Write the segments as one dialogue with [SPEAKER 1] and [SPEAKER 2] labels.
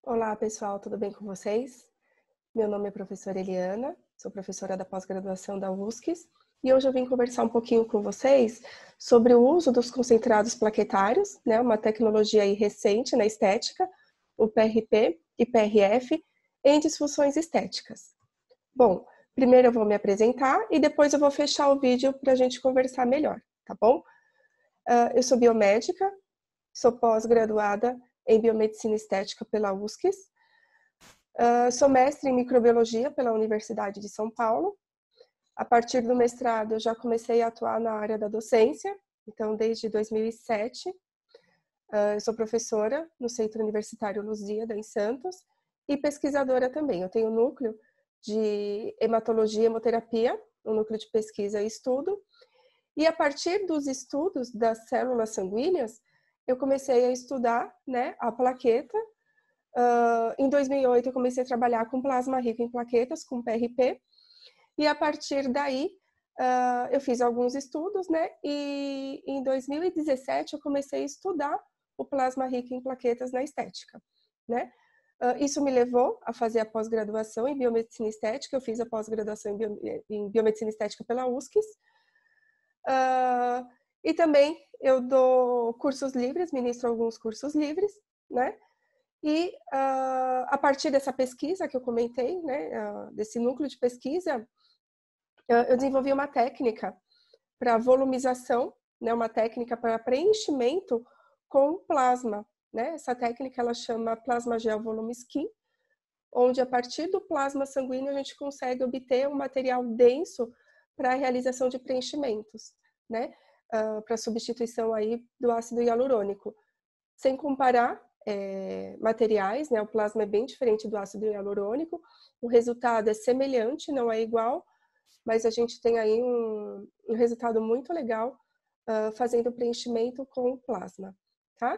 [SPEAKER 1] Olá, pessoal, tudo bem com vocês? Meu nome é professora Eliana, sou professora da pós-graduação da USCS e hoje eu vim conversar um pouquinho com vocês sobre o uso dos concentrados plaquetários, né, uma tecnologia aí recente na estética, o PRP e PRF, em disfunções estéticas. Bom, primeiro eu vou me apresentar e depois eu vou fechar o vídeo para a gente conversar melhor, tá bom? Eu sou biomédica, sou pós-graduada em biomedicina estética pela USCS. Sou mestre em microbiologia pela Universidade de São Paulo. A partir do mestrado, eu já comecei a atuar na área da docência, então desde 2007. Eu sou professora no Centro Universitário Lusíada, em Santos, e pesquisadora também. Eu tenho um núcleo de hematologia e hemoterapia, um núcleo de pesquisa e estudo. E a partir dos estudos das células sanguíneas, eu comecei a estudar, né, a plaqueta. Em 2008, eu comecei a trabalhar com plasma rico em plaquetas, com PRP, e a partir daí, eu fiz alguns estudos, né, e em 2017 eu comecei a estudar o plasma rico em plaquetas na estética, né. Isso me levou a fazer a pós-graduação em biomedicina estética. Eu fiz a pós-graduação em biomedicina estética pela USCS. E também eu dou cursos livres, ministro alguns cursos livres, né? E a partir dessa pesquisa que eu comentei, né, desse núcleo de pesquisa, eu desenvolvi uma técnica para volumização, né, uma técnica para preenchimento com plasma, né? Essa técnica ela chama plasma gel volume skin, onde a partir do plasma sanguíneo a gente consegue obter um material denso para a realização de preenchimentos, né? Para substituição aí do ácido hialurônico. Sem comparar materiais, né? O plasma é bem diferente do ácido hialurônico, o resultado é semelhante, não é igual, mas a gente tem aí um resultado muito legal fazendo preenchimento com o plasma, tá?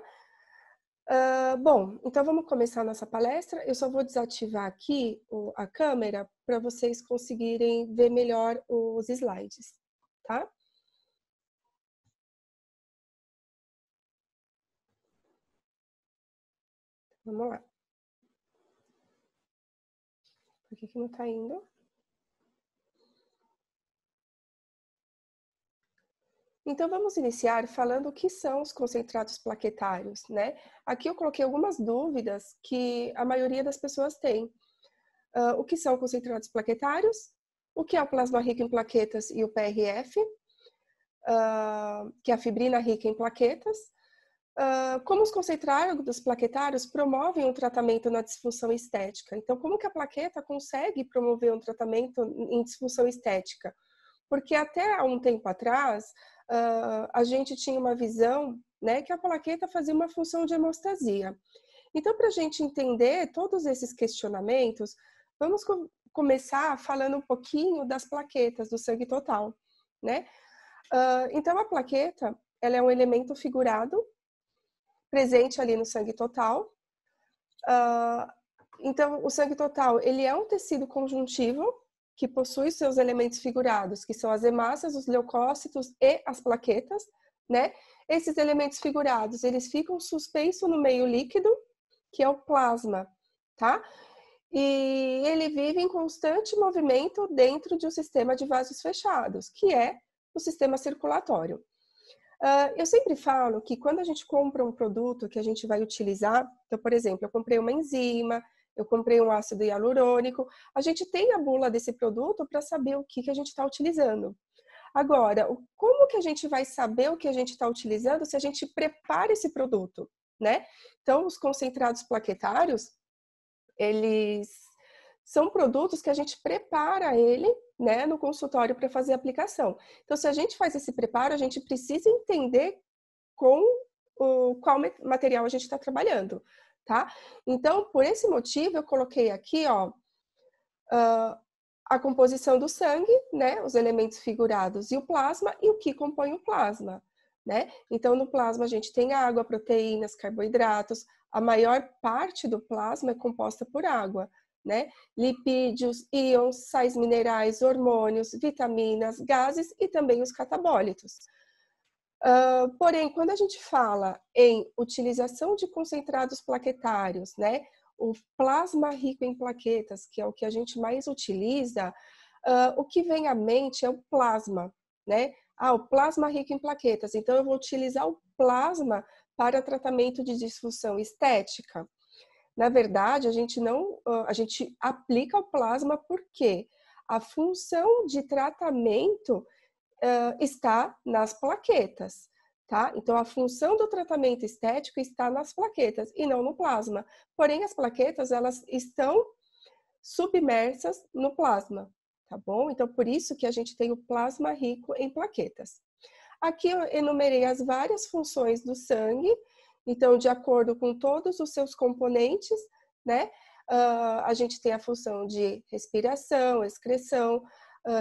[SPEAKER 1] Bom, então vamos começar a nossa palestra. Eu só vou desativar aqui a câmera para vocês conseguirem ver melhor os slides, tá? Vamos lá. Por que não está indo? Então, vamos iniciar falando o que são os concentrados plaquetários, né? Aqui eu coloquei algumas dúvidas que a maioria das pessoas tem. O que são concentrados plaquetários? O que é o plasma rico em plaquetas e o PRF? Que é a fibrina rica em plaquetas. Como os concentrados plaquetários promovem um tratamento na disfunção estética? Então, como que a plaqueta consegue promover um tratamento em disfunção estética? Porque até há um tempo atrás, a gente tinha uma visão, né, que a plaqueta fazia uma função de hemostasia. Então, para a gente entender todos esses questionamentos, vamos começar falando um pouquinho das plaquetas do sangue total, né? Então, a plaqueta, ela é um elemento figurado presente ali no sangue total. Então, o sangue total, ele é um tecido conjuntivo que possui seus elementos figurados, que são as hemácias, os leucócitos e as plaquetas, né? Esses elementos figurados, eles ficam suspensos no meio líquido, que é o plasma, tá? E ele vive em constante movimento dentro de um sistema de vasos fechados, que é o sistema circulatório. Eu sempre falo que quando a gente compra um produto que a gente vai utilizar, então, por exemplo, eu comprei uma enzima, eu comprei um ácido hialurônico, a gente tem a bula desse produto para saber o que a gente está utilizando. Agora, como que a gente vai saber o que a gente está utilizando se a gente prepara esse produto, né? Então, os concentrados plaquetários, eles são produtos que a gente prepara ele, né, no consultório para fazer a aplicação. Então, se a gente faz esse preparo, a gente precisa entender com qual material a gente está trabalhando, tá? Então, por esse motivo, eu coloquei aqui, ó, a composição do sangue, né, os elementos figurados e o plasma e o que compõe o plasma, né? Então, no plasma a gente tem água, proteínas, carboidratos. A maior parte do plasma é composta por água, né? Lipídios, íons, sais minerais, hormônios, vitaminas, gases e também os catabólitos. Porém, quando a gente fala em utilização de concentrados plaquetários, né, o plasma rico em plaquetas, que é o que a gente mais utiliza, o que vem à mente é o plasma, né? O plasma rico em plaquetas. Então, eu vou utilizar o plasma para tratamento de disfunção estética. Na verdade, a gente aplica o plasma porque a função de tratamento está nas plaquetas, tá? Então, a função do tratamento estético está nas plaquetas e não no plasma. Porém, as plaquetas, elas estão submersas no plasma, tá bom? Então, por isso que a gente tem o plasma rico em plaquetas. Aqui eu enumerei as várias funções do sangue, então, de acordo com todos os seus componentes, né? A gente tem a função de respiração, excreção,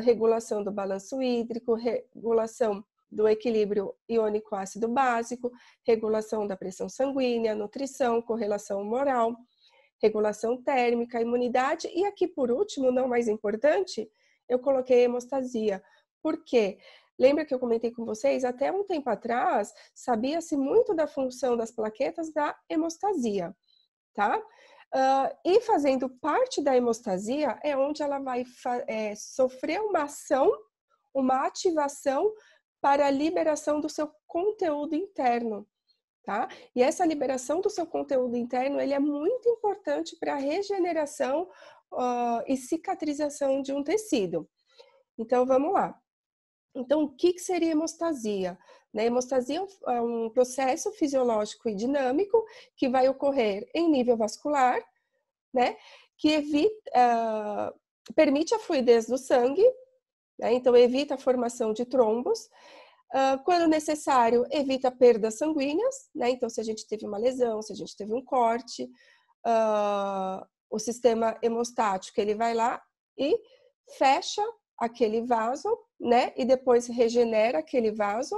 [SPEAKER 1] regulação do balanço hídrico, regulação do equilíbrio iônico ácido básico, regulação da pressão sanguínea, nutrição, correlação humoral, regulação térmica, imunidade e aqui por último, não mais importante, eu coloquei hemostasia. Por quê? Lembra que eu comentei com vocês, até um tempo atrás, sabia-se muito da função das plaquetas da hemostasia, tá? E fazendo parte da hemostasia é onde ela vai sofrer uma ação, uma ativação para a liberação do seu conteúdo interno, tá? E essa liberação do seu conteúdo interno, ele é muito importante para a regeneração e cicatrização de um tecido. Então, vamos lá. Então, o que seria hemostasia? Né? Hemostasia é um processo fisiológico e dinâmico que vai ocorrer em nível vascular, né? Que permite a fluidez do sangue, né? Então evita a formação de trombos. Quando necessário, evita perdas sanguíneas, né? Então, se a gente teve uma lesão, se a gente teve um corte, o sistema hemostático ele vai lá e fecha aquele vaso, né? E depois regenera aquele vaso.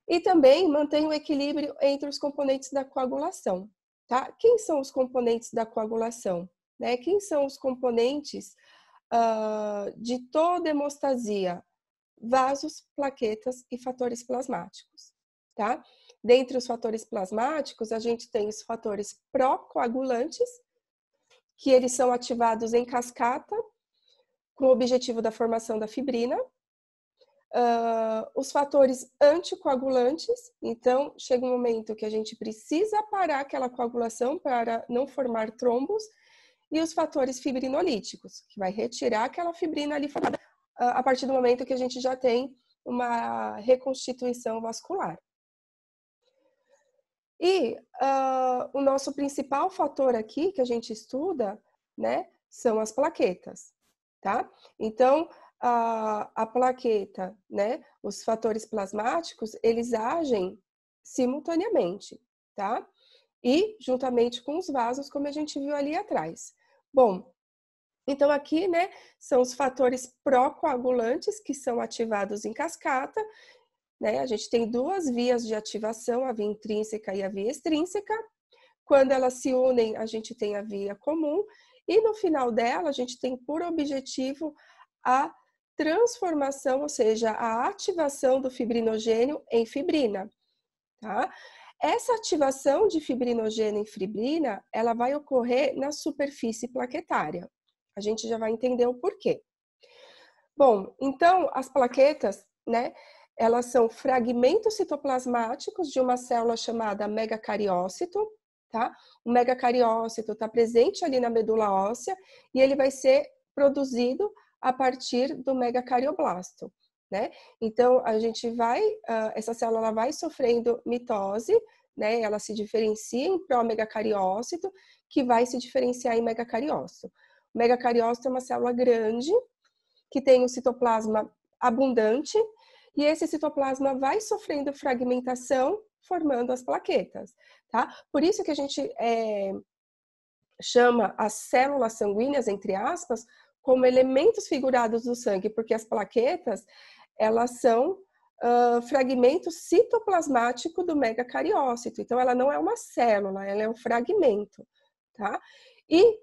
[SPEAKER 1] E também mantém o equilíbrio entre os componentes da coagulação, tá? Quem são os componentes da coagulação? Né? Quem são os componentes de toda hemostasia? Vasos, plaquetas e fatores plasmáticos, tá? Dentre os fatores plasmáticos, a gente tem os fatores pró-coagulantes, que eles são ativados em cascata, com o objetivo da formação da fibrina. Os fatores anticoagulantes, então chega um momento que a gente precisa parar aquela coagulação para não formar trombos, e os fatores fibrinolíticos, que vai retirar aquela fibrina ali formada a partir do momento que a gente já tem uma reconstituição vascular. E o nosso principal fator aqui que a gente estuda, né, são as plaquetas, tá? Então, a plaqueta, né, os fatores plasmáticos, eles agem simultaneamente, tá? E juntamente com os vasos, como a gente viu ali atrás. Bom, então aqui, né, são os fatores pró-coagulantes que são ativados em cascata, né? A gente tem duas vias de ativação, a via intrínseca e a via extrínseca. Quando elas se unem, a gente tem a via comum e no final dela a gente tem por objetivo a transformação, ou seja, a ativação do fibrinogênio em fibrina, tá? Essa ativação de fibrinogênio em fibrina, ela vai ocorrer na superfície plaquetária. A gente já vai entender o porquê. Bom, então as plaquetas, né, elas são fragmentos citoplasmáticos de uma célula chamada megacariócito, tá? O megacariócito está presente ali na medula óssea e ele vai ser produzido a partir do megacardioblasto, né? Então, a gente vai, essa célula ela vai sofrendo mitose, né? Ela se diferencia em pró-megacariócito, que vai se diferenciar em megacariócito. O megacariócito é uma célula grande, que tem o citoplasma abundante, e esse citoplasma vai sofrendo fragmentação, formando as plaquetas, tá? Por isso que a gente chama as células sanguíneas, entre aspas, como elementos figurados do sangue, porque as plaquetas, elas são fragmentos citoplasmático do megacariócito. Então, ela não é uma célula, ela é um fragmento, tá? E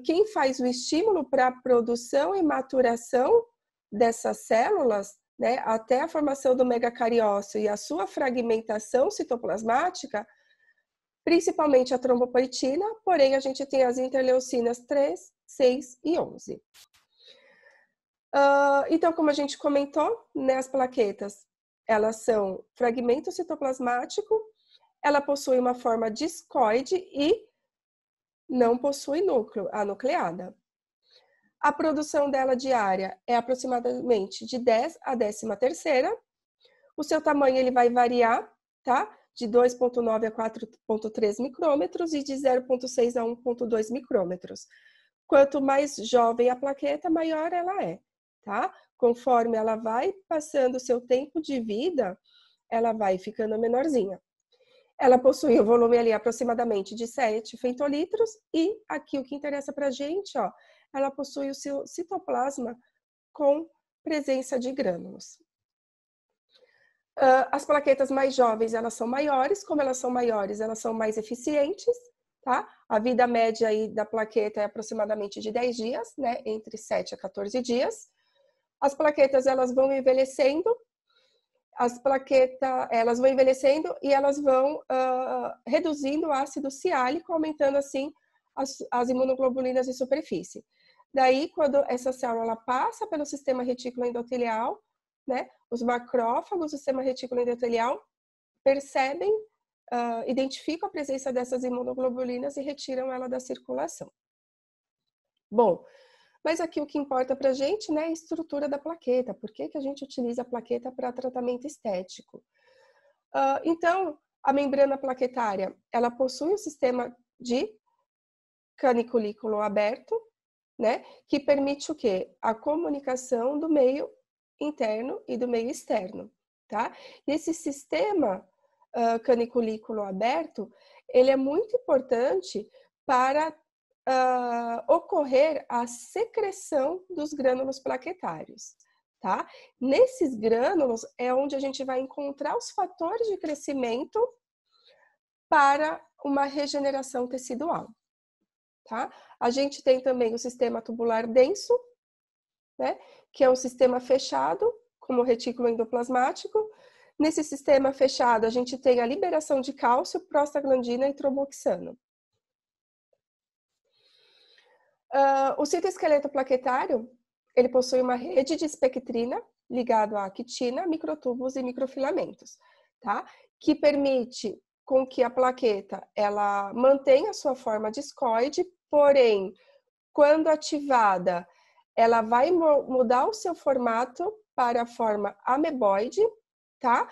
[SPEAKER 1] quem faz o estímulo para a produção e maturação dessas células, né, até a formação do megacariócito e a sua fragmentação citoplasmática, principalmente a trombopoetina, porém a gente tem as interleucinas 3, 6 e 11. Então, como a gente comentou, né, as plaquetas, elas são fragmento citoplasmático, ela possui uma forma discoide e não possui núcleo, anucleada. A produção dela diária é aproximadamente de 10 a 13ª. O seu tamanho ele vai variar, tá? De 2,9 a 4,3 micrômetros e de 0,6 a 1,2 micrômetros. Quanto mais jovem a plaqueta, maior ela é, tá? Conforme ela vai passando o seu tempo de vida, ela vai ficando menorzinha. Ela possui um volume ali aproximadamente de 7 femtolitros e aqui o que interessa pra gente, ó, ela possui o seu citoplasma com presença de grânulos. As plaquetas mais jovens, elas são maiores, como elas são maiores, elas são mais eficientes, tá? A vida média aí da plaqueta é aproximadamente de 10 dias, né? Entre 7 a 14 dias. As plaquetas, elas vão envelhecendo, elas vão envelhecendo e elas vão reduzindo o ácido ciálico, aumentando assim as imunoglobulinas de superfície. Daí, quando essa célula passa pelo sistema retículo endotelial, né, os macrófagos do sistema retículo endotelial percebem, identificam a presença dessas imunoglobulinas e retiram ela da circulação. Bom, mas aqui o que importa para a gente, né, é a estrutura da plaqueta. Por que a gente utiliza a plaqueta para tratamento estético? Então, a membrana plaquetária, ela possui um sistema de caniculículo aberto, né, que permite o quê? A comunicação do meio interno e do meio externo, tá? E esse sistema caniculículo aberto, ele é muito importante para ocorrer a secreção dos grânulos plaquetários, tá? Nesses grânulos é onde a gente vai encontrar os fatores de crescimento para uma regeneração tecidual, tá? A gente tem também o sistema tubular denso, né? Que é um sistema fechado, como o retículo endoplasmático. Nesse sistema fechado, a gente tem a liberação de cálcio, prostaglandina e tromboxano. O citoesqueleto plaquetário, ele possui uma rede de espectrina ligado à quitina, microtúbulos e microfilamentos, tá? Que permite com que a plaqueta ela mantenha a sua forma discoide, porém, quando ativada, ela vai mudar o seu formato para a forma ameboide, tá?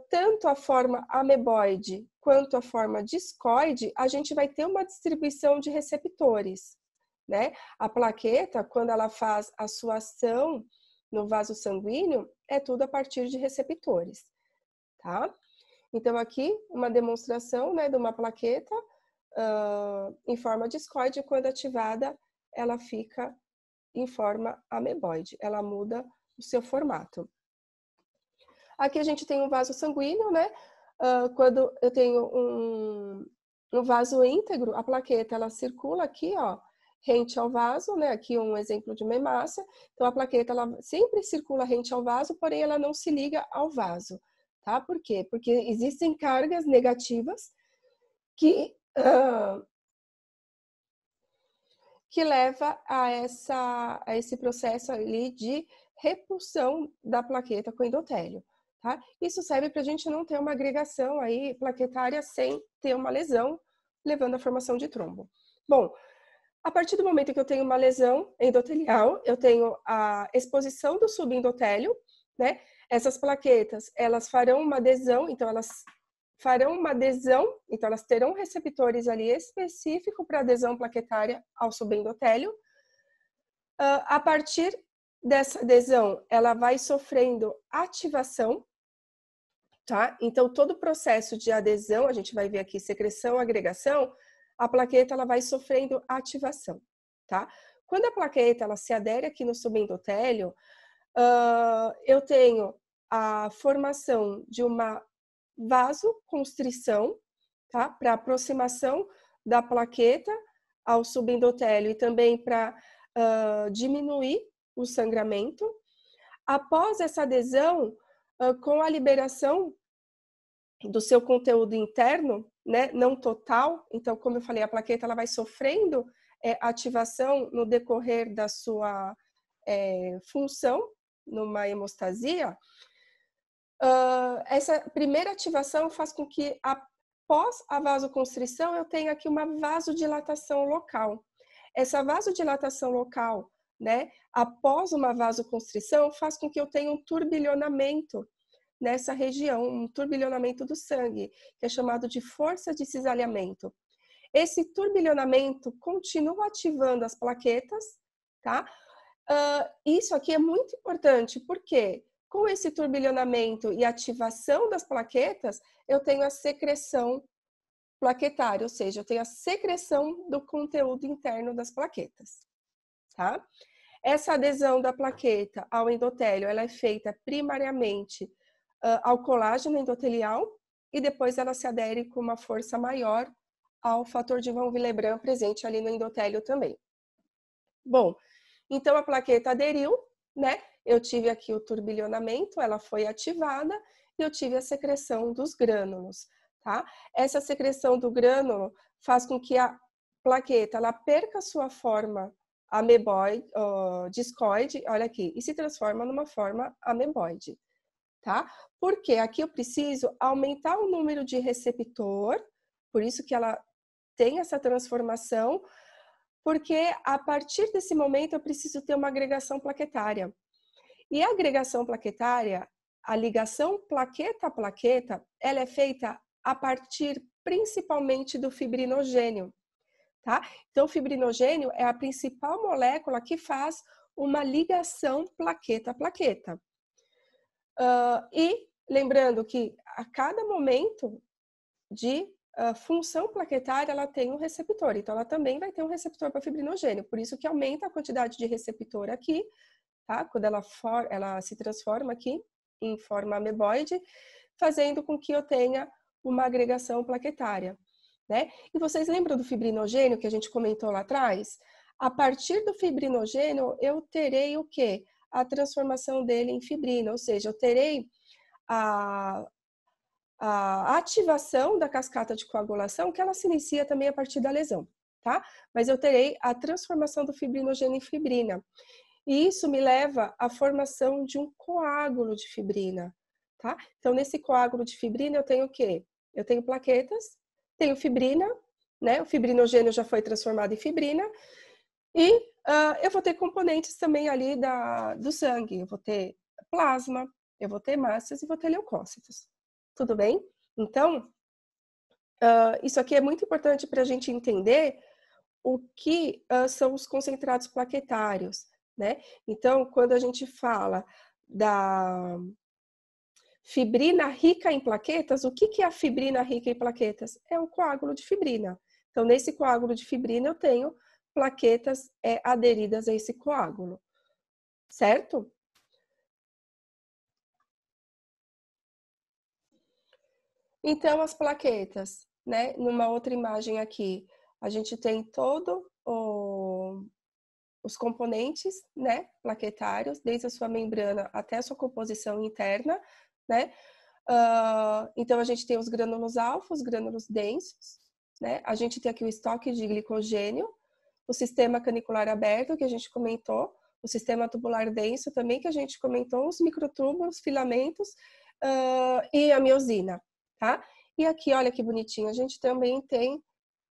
[SPEAKER 1] Tanto a forma ameboide quanto a forma discoide, a gente vai ter uma distribuição de receptores, né? A plaqueta, quando ela faz a sua ação no vaso sanguíneo, é tudo a partir de receptores, tá? Então, aqui, uma demonstração, né, de uma plaqueta em forma discoide, quando ativada, ela fica em forma ameboide, ela muda o seu formato. Aqui a gente tem um vaso sanguíneo, né? Quando eu tenho um vaso íntegro, a plaqueta ela circula aqui, ó, rente ao vaso, né? Aqui um exemplo de uma hemácia. Então a plaqueta ela sempre circula rente ao vaso, porém ela não se liga ao vaso, tá? Por quê? Porque existem cargas negativas que leva a esse processo ali de repulsão da plaqueta com o endotélio, tá? Isso serve para a gente não ter uma agregação aí plaquetária sem ter uma lesão, levando à formação de trombo. Bom, a partir do momento que eu tenho uma lesão endotelial, eu tenho a exposição do subendotélio, né? Essas plaquetas, elas farão uma adesão, então elas terão receptores ali específicos para adesão plaquetária ao subendotélio. A partir dessa adesão, ela vai sofrendo ativação, tá? Então, todo o processo de adesão, a gente vai ver aqui secreção, agregação, a plaqueta ela vai sofrendo ativação, tá? Quando a plaqueta ela se adere aqui no subendotélio, eu tenho a formação de uma vasoconstrição, tá? Para aproximação da plaqueta ao subendotélio e também para diminuir o sangramento. Após essa adesão, com a liberação do seu conteúdo interno, né, não total, então, como eu falei, a plaqueta ela vai sofrendo ativação no decorrer da sua função, numa hemostasia. Essa primeira ativação faz com que, após a vasoconstrição, eu tenha aqui uma vasodilatação local. Essa vasodilatação local, né, após uma vasoconstrição, faz com que eu tenha um turbilhonamento nessa região, um turbilhonamento do sangue, que é chamado de força de cisalhamento. Esse turbilhonamento continua ativando as plaquetas, tá? Isso aqui é muito importante, porque com esse turbilhonamento e ativação das plaquetas, eu tenho a secreção plaquetária, ou seja, eu tenho a secreção do conteúdo interno das plaquetas, tá? Essa adesão da plaqueta ao endotélio, ela é feita primariamente ao colágeno endotelial e depois ela se adere com uma força maior ao fator de von Willebrand presente ali no endotélio também. Bom, então a plaqueta aderiu, né? Eu tive aqui o turbilhonamento, ela foi ativada e eu tive a secreção dos grânulos, tá? Essa secreção do grânulo faz com que a plaqueta ela perca sua forma ameboide, discoide, olha aqui, e se transforma numa forma ameboide, tá? Porque aqui eu preciso aumentar o número de receptor, por isso que ela tem essa transformação, porque a partir desse momento eu preciso ter uma agregação plaquetária. E a agregação plaquetária, a ligação plaqueta a plaqueta, ela é feita a partir principalmente do fibrinogênio, tá? Então, o fibrinogênio é a principal molécula que faz uma ligação plaqueta a plaqueta. E lembrando que a cada momento de função plaquetária, ela tem um receptor. Então, ela também vai ter um receptor para fibrinogênio. Por isso que aumenta a quantidade de receptor aqui, tá? Quando ela se transforma aqui em forma ameboide, fazendo com que eu tenha uma agregação plaquetária, né? E vocês lembram do fibrinogênio que a gente comentou lá atrás? A partir do fibrinogênio, eu terei o quê? A transformação dele em fibrina, ou seja, eu terei a ativação da cascata de coagulação, que ela se inicia também a partir da lesão, tá? Mas eu terei a transformação do fibrinogênio em fibrina. E isso me leva à formação de um coágulo de fibrina, tá? Então, nesse coágulo de fibrina, eu tenho o quê? Eu tenho plaquetas, tenho fibrina, né? O fibrinogênio já foi transformado em fibrina, e eu vou ter componentes também ali do sangue. Eu vou ter plasma, eu vou ter massas e vou ter leucócitos. Tudo bem? Então, isso aqui é muito importante para a gente entender o que são os concentrados plaquetários, né? Então, quando a gente fala da fibrina rica em plaquetas, o que é a fibrina rica em plaquetas? É um coágulo de fibrina. Então, nesse coágulo de fibrina, eu tenho plaquetas aderidas a esse coágulo, certo? Então, as plaquetas, né? Numa outra imagem aqui, a gente tem todo os componentes, né, plaquetários, desde a sua membrana até a sua composição interna, né? Então, a gente tem os grânulos alfa, os grânulos densos, né? A gente tem aqui o estoque de glicogênio, o sistema canicular aberto, que a gente comentou, o sistema tubular denso também, que a gente comentou, os microtúbulos, filamentos e a miosina, tá? E aqui, olha que bonitinho, a gente também tem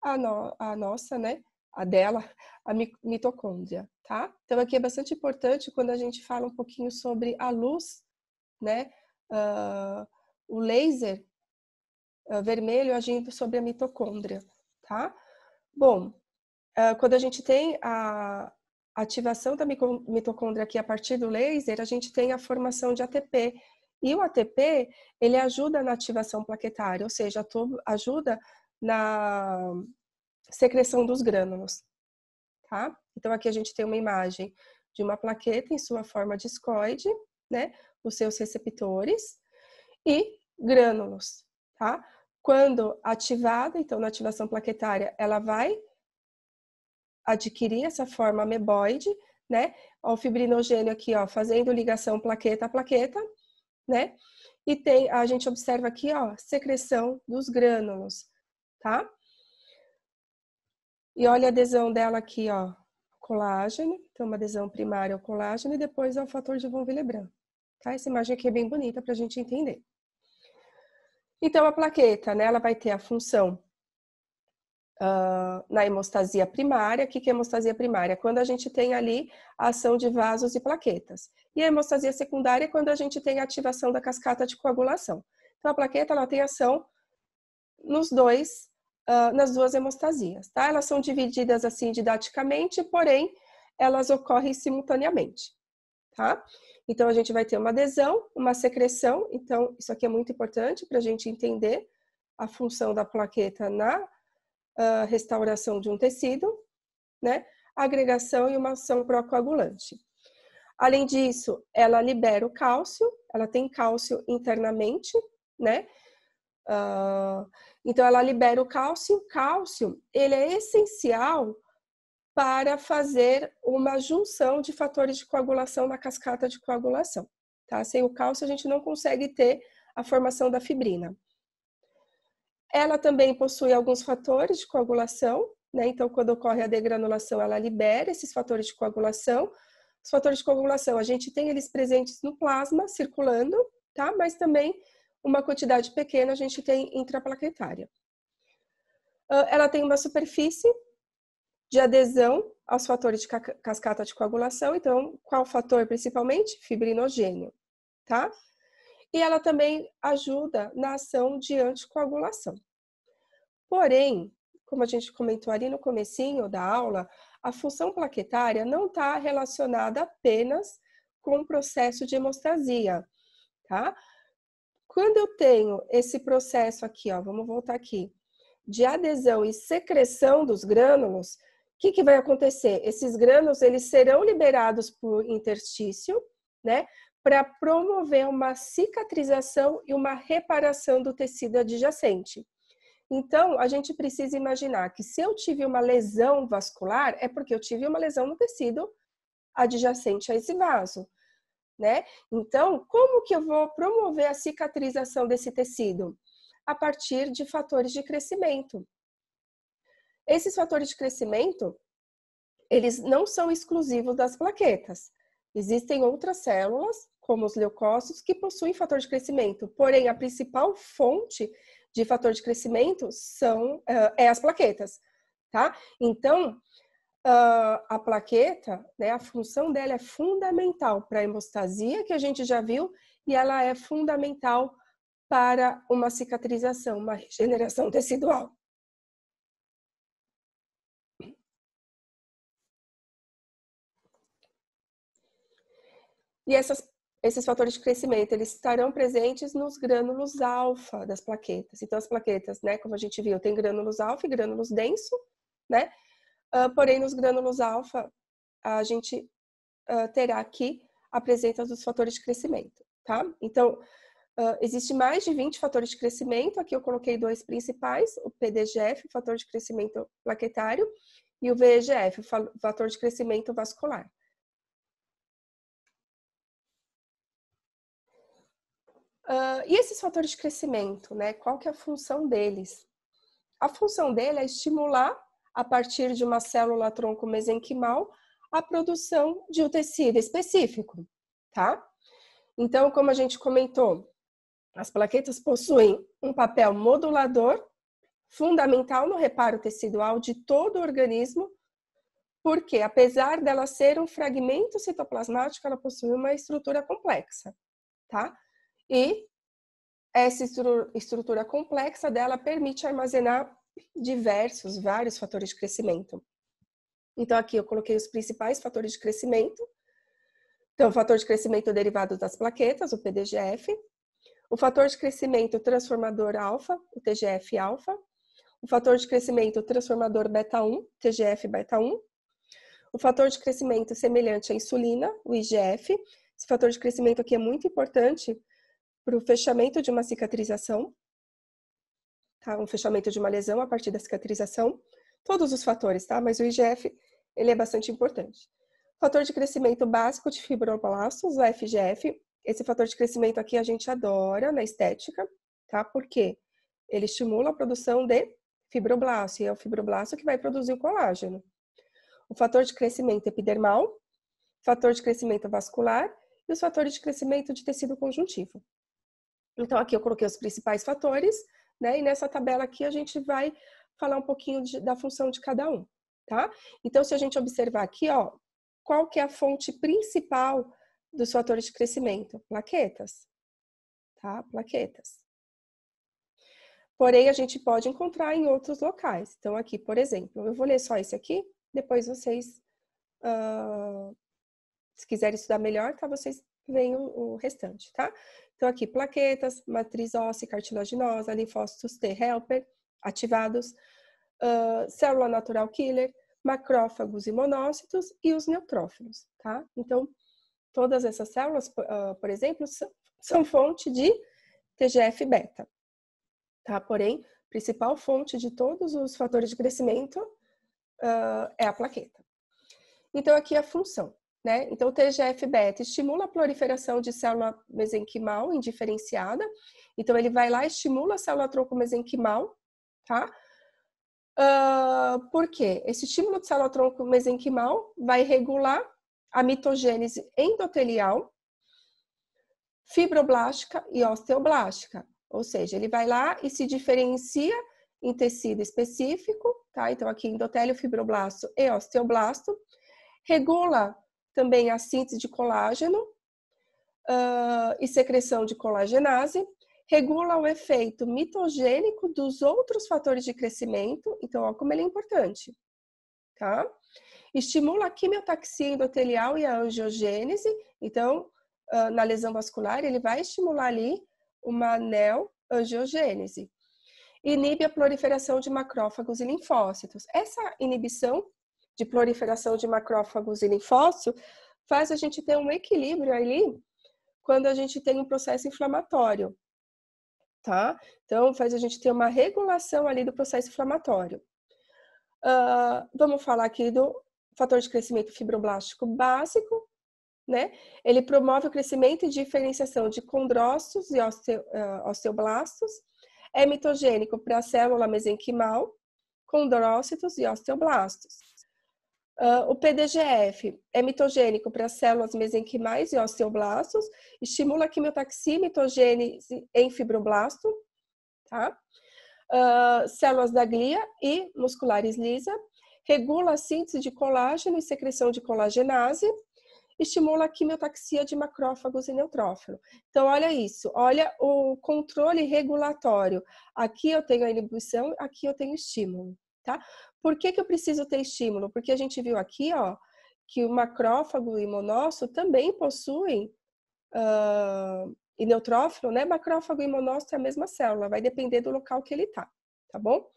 [SPEAKER 1] a nossa, né? A dela, a mitocôndria, tá? Então, aqui é bastante importante quando a gente fala um pouquinho sobre a luz, né? O laser vermelho agindo sobre a mitocôndria, tá? Bom, quando a gente tem a ativação da mitocôndria aqui a partir do laser, a gente tem a formação de ATP. E o ATP, ele ajuda na ativação plaquetária, ou seja, ajuda na secreção dos grânulos, tá? Então, aqui a gente tem uma imagem de uma plaqueta em sua forma discoide, né? Os seus receptores e grânulos, tá? Quando ativada, então, na ativação plaquetária, ela vai adquirir essa forma ameboide, né? Ó, o fibrinogênio aqui, ó, fazendo ligação plaqueta a plaqueta, né? E a gente observa aqui, ó, secreção dos grânulos, tá? E olha a adesão dela aqui, ó, colágeno, então uma adesão primária ao colágeno e depois ao fator de von Willebrand, tá? Essa imagem aqui é bem bonita para a gente entender. Então, a plaqueta, né, ela vai ter a função na hemostasia primária. O que é hemostasia primária? Quando a gente tem ali a ação de vasos e plaquetas. E a hemostasia secundária é quando a gente tem a ativação da cascata de coagulação. Então, a plaqueta, ela tem ação nas duas hemostasias, tá? Elas são divididas assim didaticamente, porém, elas ocorrem simultaneamente, tá? Então, a gente vai ter uma adesão, uma secreção. Então, isso aqui é muito importante para a gente entender a função da plaqueta na restauração de um tecido, né? Agregação e uma ação procoagulante. Além disso, ela libera o cálcio, ela tem cálcio internamente, né? Então, ela libera o cálcio. O cálcio, ele é essencial para fazer uma junção de fatores de coagulação na cascata de coagulação, tá? Sem o cálcio, a gente não consegue ter a formação da fibrina. Ela também possui alguns fatores de coagulação, né? Então, quando ocorre a degranulação, ela libera esses fatores de coagulação. Os fatores de coagulação, a gente tem eles presentes no plasma, circulando, tá? Mas também uma quantidade pequena a gente tem intraplaquetária. Ela tem uma superfície de adesão aos fatores de cascata de coagulação. Então, qual fator principalmente? Fibrinogênio, tá? E ela também ajuda na ação de anticoagulação. Porém, como a gente comentou ali no comecinho da aula, a função plaquetária não está relacionada apenas com o processo de hemostasia, tá? Quando eu tenho esse processo aqui, ó, vamos voltar aqui, de adesão e secreção dos grânulos, o que vai acontecer? Esses grânulos, eles serão liberados por interstício, né, para promover uma cicatrização e uma reparação do tecido adjacente. Então, a gente precisa imaginar que se eu tive uma lesão vascular, é porque eu tive uma lesão no tecido adjacente a esse vaso, né? Então, como que eu vou promover a cicatrização desse tecido? A partir de fatores de crescimento. Esses fatores de crescimento, eles não são exclusivos das plaquetas. Existem outras células, como os leucócitos, que possuem fator de crescimento. Porém, a principal fonte de fator de crescimento é as plaquetas, tá? Então, a plaqueta, né, a função dela é fundamental para a hemostasia, que a gente já viu, e ela é fundamental para uma cicatrização, uma regeneração tecidual. E esses fatores de crescimento, eles estarão presentes nos grânulos alfa das plaquetas. Então, as plaquetas, né, como a gente viu, tem grânulos alfa e grânulos denso, né? Porém, nos grânulos alfa, a gente terá aqui a presença dos fatores de crescimento, tá? Então, existe mais de 20 fatores de crescimento. Aqui eu coloquei dois principais, o PDGF, o fator de crescimento plaquetário, e o VEGF, o fator de crescimento vascular. E esses fatores de crescimento, né? Qual que é a função deles? A função dele é estimular, a partir de uma célula tronco mesenquimal, a produção de um tecido específico, tá? Então, como a gente comentou, as plaquetas possuem um papel modulador fundamental no reparo tecidual de todo o organismo, porque apesar dela ser um fragmento citoplasmático, ela possui uma estrutura complexa, tá? E essa estrutura complexa dela permite armazenar vários fatores de crescimento. Então, aqui eu coloquei os principais fatores de crescimento. Então, o fator de crescimento derivado das plaquetas, o PDGF. O fator de crescimento transformador alfa, o TGF-alfa. O fator de crescimento transformador beta-1, TGF-beta-1. O fator de crescimento semelhante à insulina, o IGF. Esse fator de crescimento aqui é muito importante para o fechamento de uma cicatrização, tá? Um fechamento de uma lesão a partir da cicatrização. Todos os fatores, tá? Mas o IGF, ele é bastante importante. Fator de crescimento básico de fibroblastos, o FGF. Esse fator de crescimento aqui a gente adora na estética, tá? Por quê? Ele estimula a produção de fibroblasto, e é o fibroblasto que vai produzir o colágeno. O fator de crescimento epidermal, fator de crescimento vascular e os fatores de crescimento de tecido conjuntivo. Então, aqui eu coloquei os principais fatores, né? E nessa tabela aqui a gente vai falar um pouquinho da função de cada um, tá? Então, se a gente observar aqui, ó, qual que é a fonte principal dos fatores de crescimento? Plaquetas, tá? Plaquetas. Porém, a gente pode encontrar em outros locais. Então, aqui, por exemplo, eu vou ler só esse aqui, depois vocês, se quiserem estudar melhor, tá? Vocês veem o restante, tá? Então, aqui, plaquetas, matriz óssea cartilaginosa, linfócitos T helper ativados, célula natural killer, macrófagos e monócitos e os neutrófilos, tá? Então, todas essas células, por exemplo, são fonte de TGF-beta, tá? Porém, a principal fonte de todos os fatores de crescimento é a plaqueta. Então, aqui a função, né? Então, o TGF-beta estimula a proliferação de célula mesenquimal indiferenciada. Então, ele vai lá e estimula a célula tronco mesenquimal, tá? Por quê? Esse estímulo de célula tronco mesenquimal vai regular a mitogênese endotelial, fibroblástica e osteoblástica. Ou seja, ele vai lá e se diferencia em tecido específico, tá? Então, aqui endotélio, fibroblasto e osteoblasto. Regula também a síntese de colágeno e secreção de colagenase. Regula o efeito mitogênico dos outros fatores de crescimento. Então, ó, como ele é importante, tá? Estimula a quimiotaxia endotelial e a angiogênese. Então, na lesão vascular, ele vai estimular ali uma neoangiogênese. Inibe a proliferação de macrófagos e linfócitos. Essa inibição de proliferação de macrófagos e linfócitos faz a gente ter um equilíbrio ali quando a gente tem um processo inflamatório, tá? Então, faz a gente ter uma regulação ali do processo inflamatório. Vamos falar aqui do fator de crescimento fibroblástico básico, né? Ele promove o crescimento e diferenciação de condrócitos e osteoblastos. É mitogênico para a célula mesenquimal, condrócitos e osteoblastos. O PDGF é mitogênico para as células mesenquimais e osteoblastos, estimula a quimiotaxia e mitogênese em fibroblasto, tá? Células da glia e musculares lisa, regula a síntese de colágeno e secreção de colagenase, estimula a quimiotaxia de macrófagos e neutrófilo. Então, olha isso, olha o controle regulatório. Aqui eu tenho a inibição, aqui eu tenho estímulo, tá? Por que eu preciso ter estímulo? Porque a gente viu aqui, ó, que o macrófago e monócito também possuem, e neutrófilo, né? Macrófago e monócito é a mesma célula, vai depender do local que ele tá bom?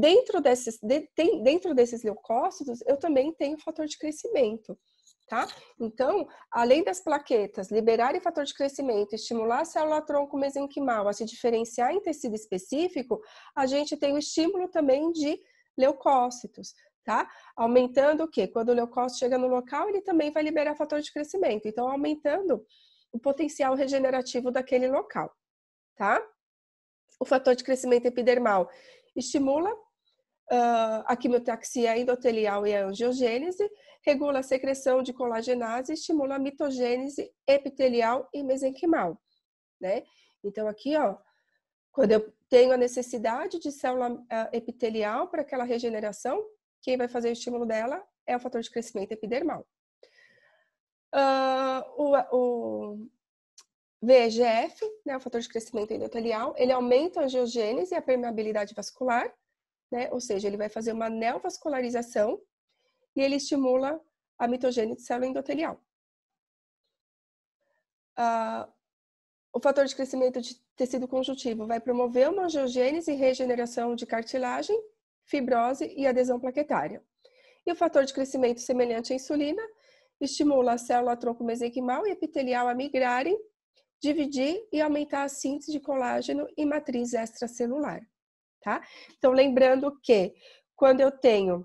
[SPEAKER 1] Dentro desses leucócitos, eu também tenho fator de crescimento, tá? Então, além das plaquetas liberarem fator de crescimento, estimular a célula tronco mesenquimal a se diferenciar em tecido específico, a gente tem o estímulo também de leucócitos, tá? Aumentando o quê? Quando o leucócito chega no local, ele também vai liberar fator de crescimento. Então, aumentando o potencial regenerativo daquele local, tá? O fator de crescimento epidermal estimula a quimiotaxia endotelial e a angiogênese, regula a secreção de colagenase, estimula a mitogênese epitelial e mesenquimal, né? Então, aqui, ó, quando eu tenho a necessidade de célula epitelial para aquela regeneração, quem vai fazer o estímulo dela é o fator de crescimento epidermal. O VEGF, né, o fator de crescimento endotelial, ele aumenta a angiogênese e a permeabilidade vascular, né? Ou seja, ele vai fazer uma neovascularização e ele estimula a mitogênese de célula endotelial. O fator de crescimento de tecido conjuntivo vai promover uma angiogênese e regeneração de cartilagem, fibrose e adesão plaquetária. E o fator de crescimento semelhante à insulina estimula a célula tronco mesenquimal e epitelial a migrarem, dividir e aumentar a síntese de colágeno e matriz extracelular. Tá? Então, lembrando que quando eu tenho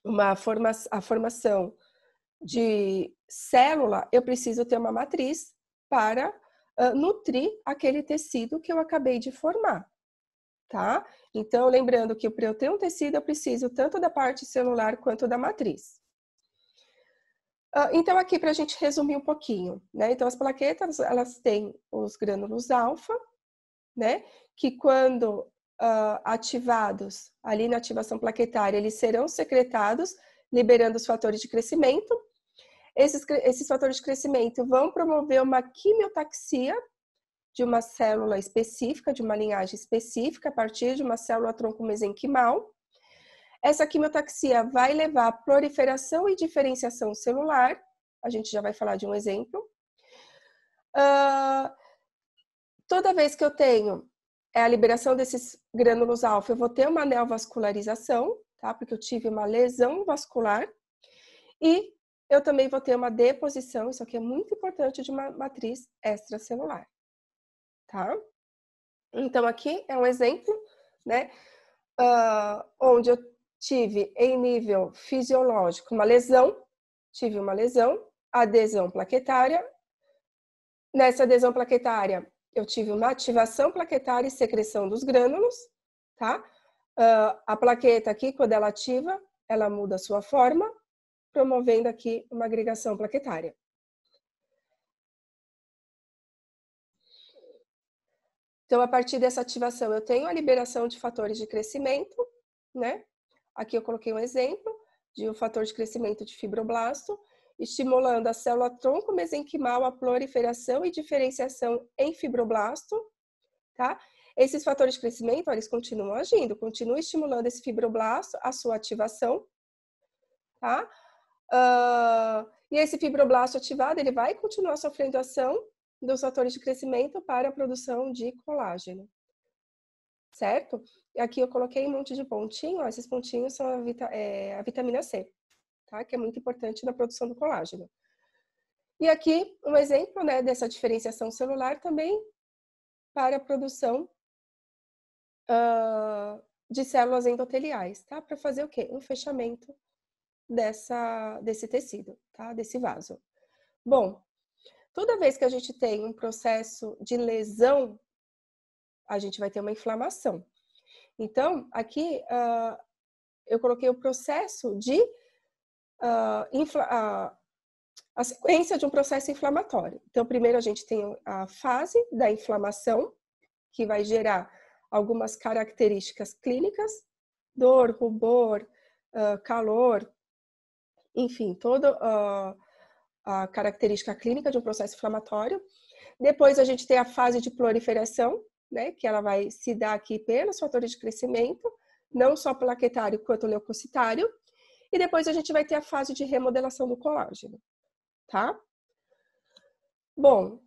[SPEAKER 1] a formação de célula, eu preciso ter uma matriz para nutrir aquele tecido que eu acabei de formar, tá? Então, lembrando que para eu ter um tecido, eu preciso tanto da parte celular quanto da matriz. Então, aqui para a gente resumir um pouquinho, né? Então, as plaquetas, elas têm os grânulos alfa, né? Que quando ativados ali na ativação plaquetária, eles serão secretados, liberando os fatores de crescimento. Esses fatores de crescimento vão promover uma quimiotaxia de uma célula específica, de uma linhagem específica, a partir de uma célula tronco mesenquimal. Essa quimiotaxia vai levar à proliferação e diferenciação celular. A gente já vai falar de um exemplo. Toda vez que eu tenho a liberação desses grânulos alfa, eu vou ter uma neovascularização, tá? Porque eu tive uma lesão vascular. E eu também vou ter uma deposição, isso aqui é muito importante, de uma matriz extracelular, tá? Então, aqui é um exemplo, né? Onde eu tive, em nível fisiológico, uma lesão, adesão plaquetária. Nessa adesão plaquetária, eu tive uma ativação plaquetária e secreção dos grânulos, tá? A plaqueta aqui, quando ela ativa, ela muda a sua forma, promovendo aqui uma agregação plaquetária. Então, a partir dessa ativação, eu tenho a liberação de fatores de crescimento, né? Aqui eu coloquei um exemplo de um fator de crescimento de fibroblasto, estimulando a célula tronco mesenquimal a proliferação e diferenciação em fibroblasto, tá? Esses fatores de crescimento, eles continuam agindo, continuam estimulando esse fibroblasto, a sua ativação, tá? E esse fibroblasto ativado, ele vai continuar sofrendo ação dos fatores de crescimento para a produção de colágeno, certo? E aqui eu coloquei um monte de pontinho, ó, esses pontinhos são a vitamina C, tá? Que é muito importante na produção do colágeno. E aqui um exemplo, né, dessa diferenciação celular também para a produção de células endoteliais, tá? Para fazer o quê? Um fechamento desse tecido, tá? Desse vaso. Bom, toda vez que a gente tem um processo de lesão, a gente vai ter uma inflamação. Então, aqui eu coloquei o processo de a sequência de um processo inflamatório. Então, primeiro a gente tem a fase da inflamação, que vai gerar algumas características clínicas, dor, rubor, calor, enfim, toda a característica clínica de um processo inflamatório. Depois a gente tem a fase de proliferação, né, que ela vai se dar aqui pelos fatores de crescimento, não só plaquetário quanto leucocitário. E depois a gente vai ter a fase de remodelação do colágeno, tá? Bom,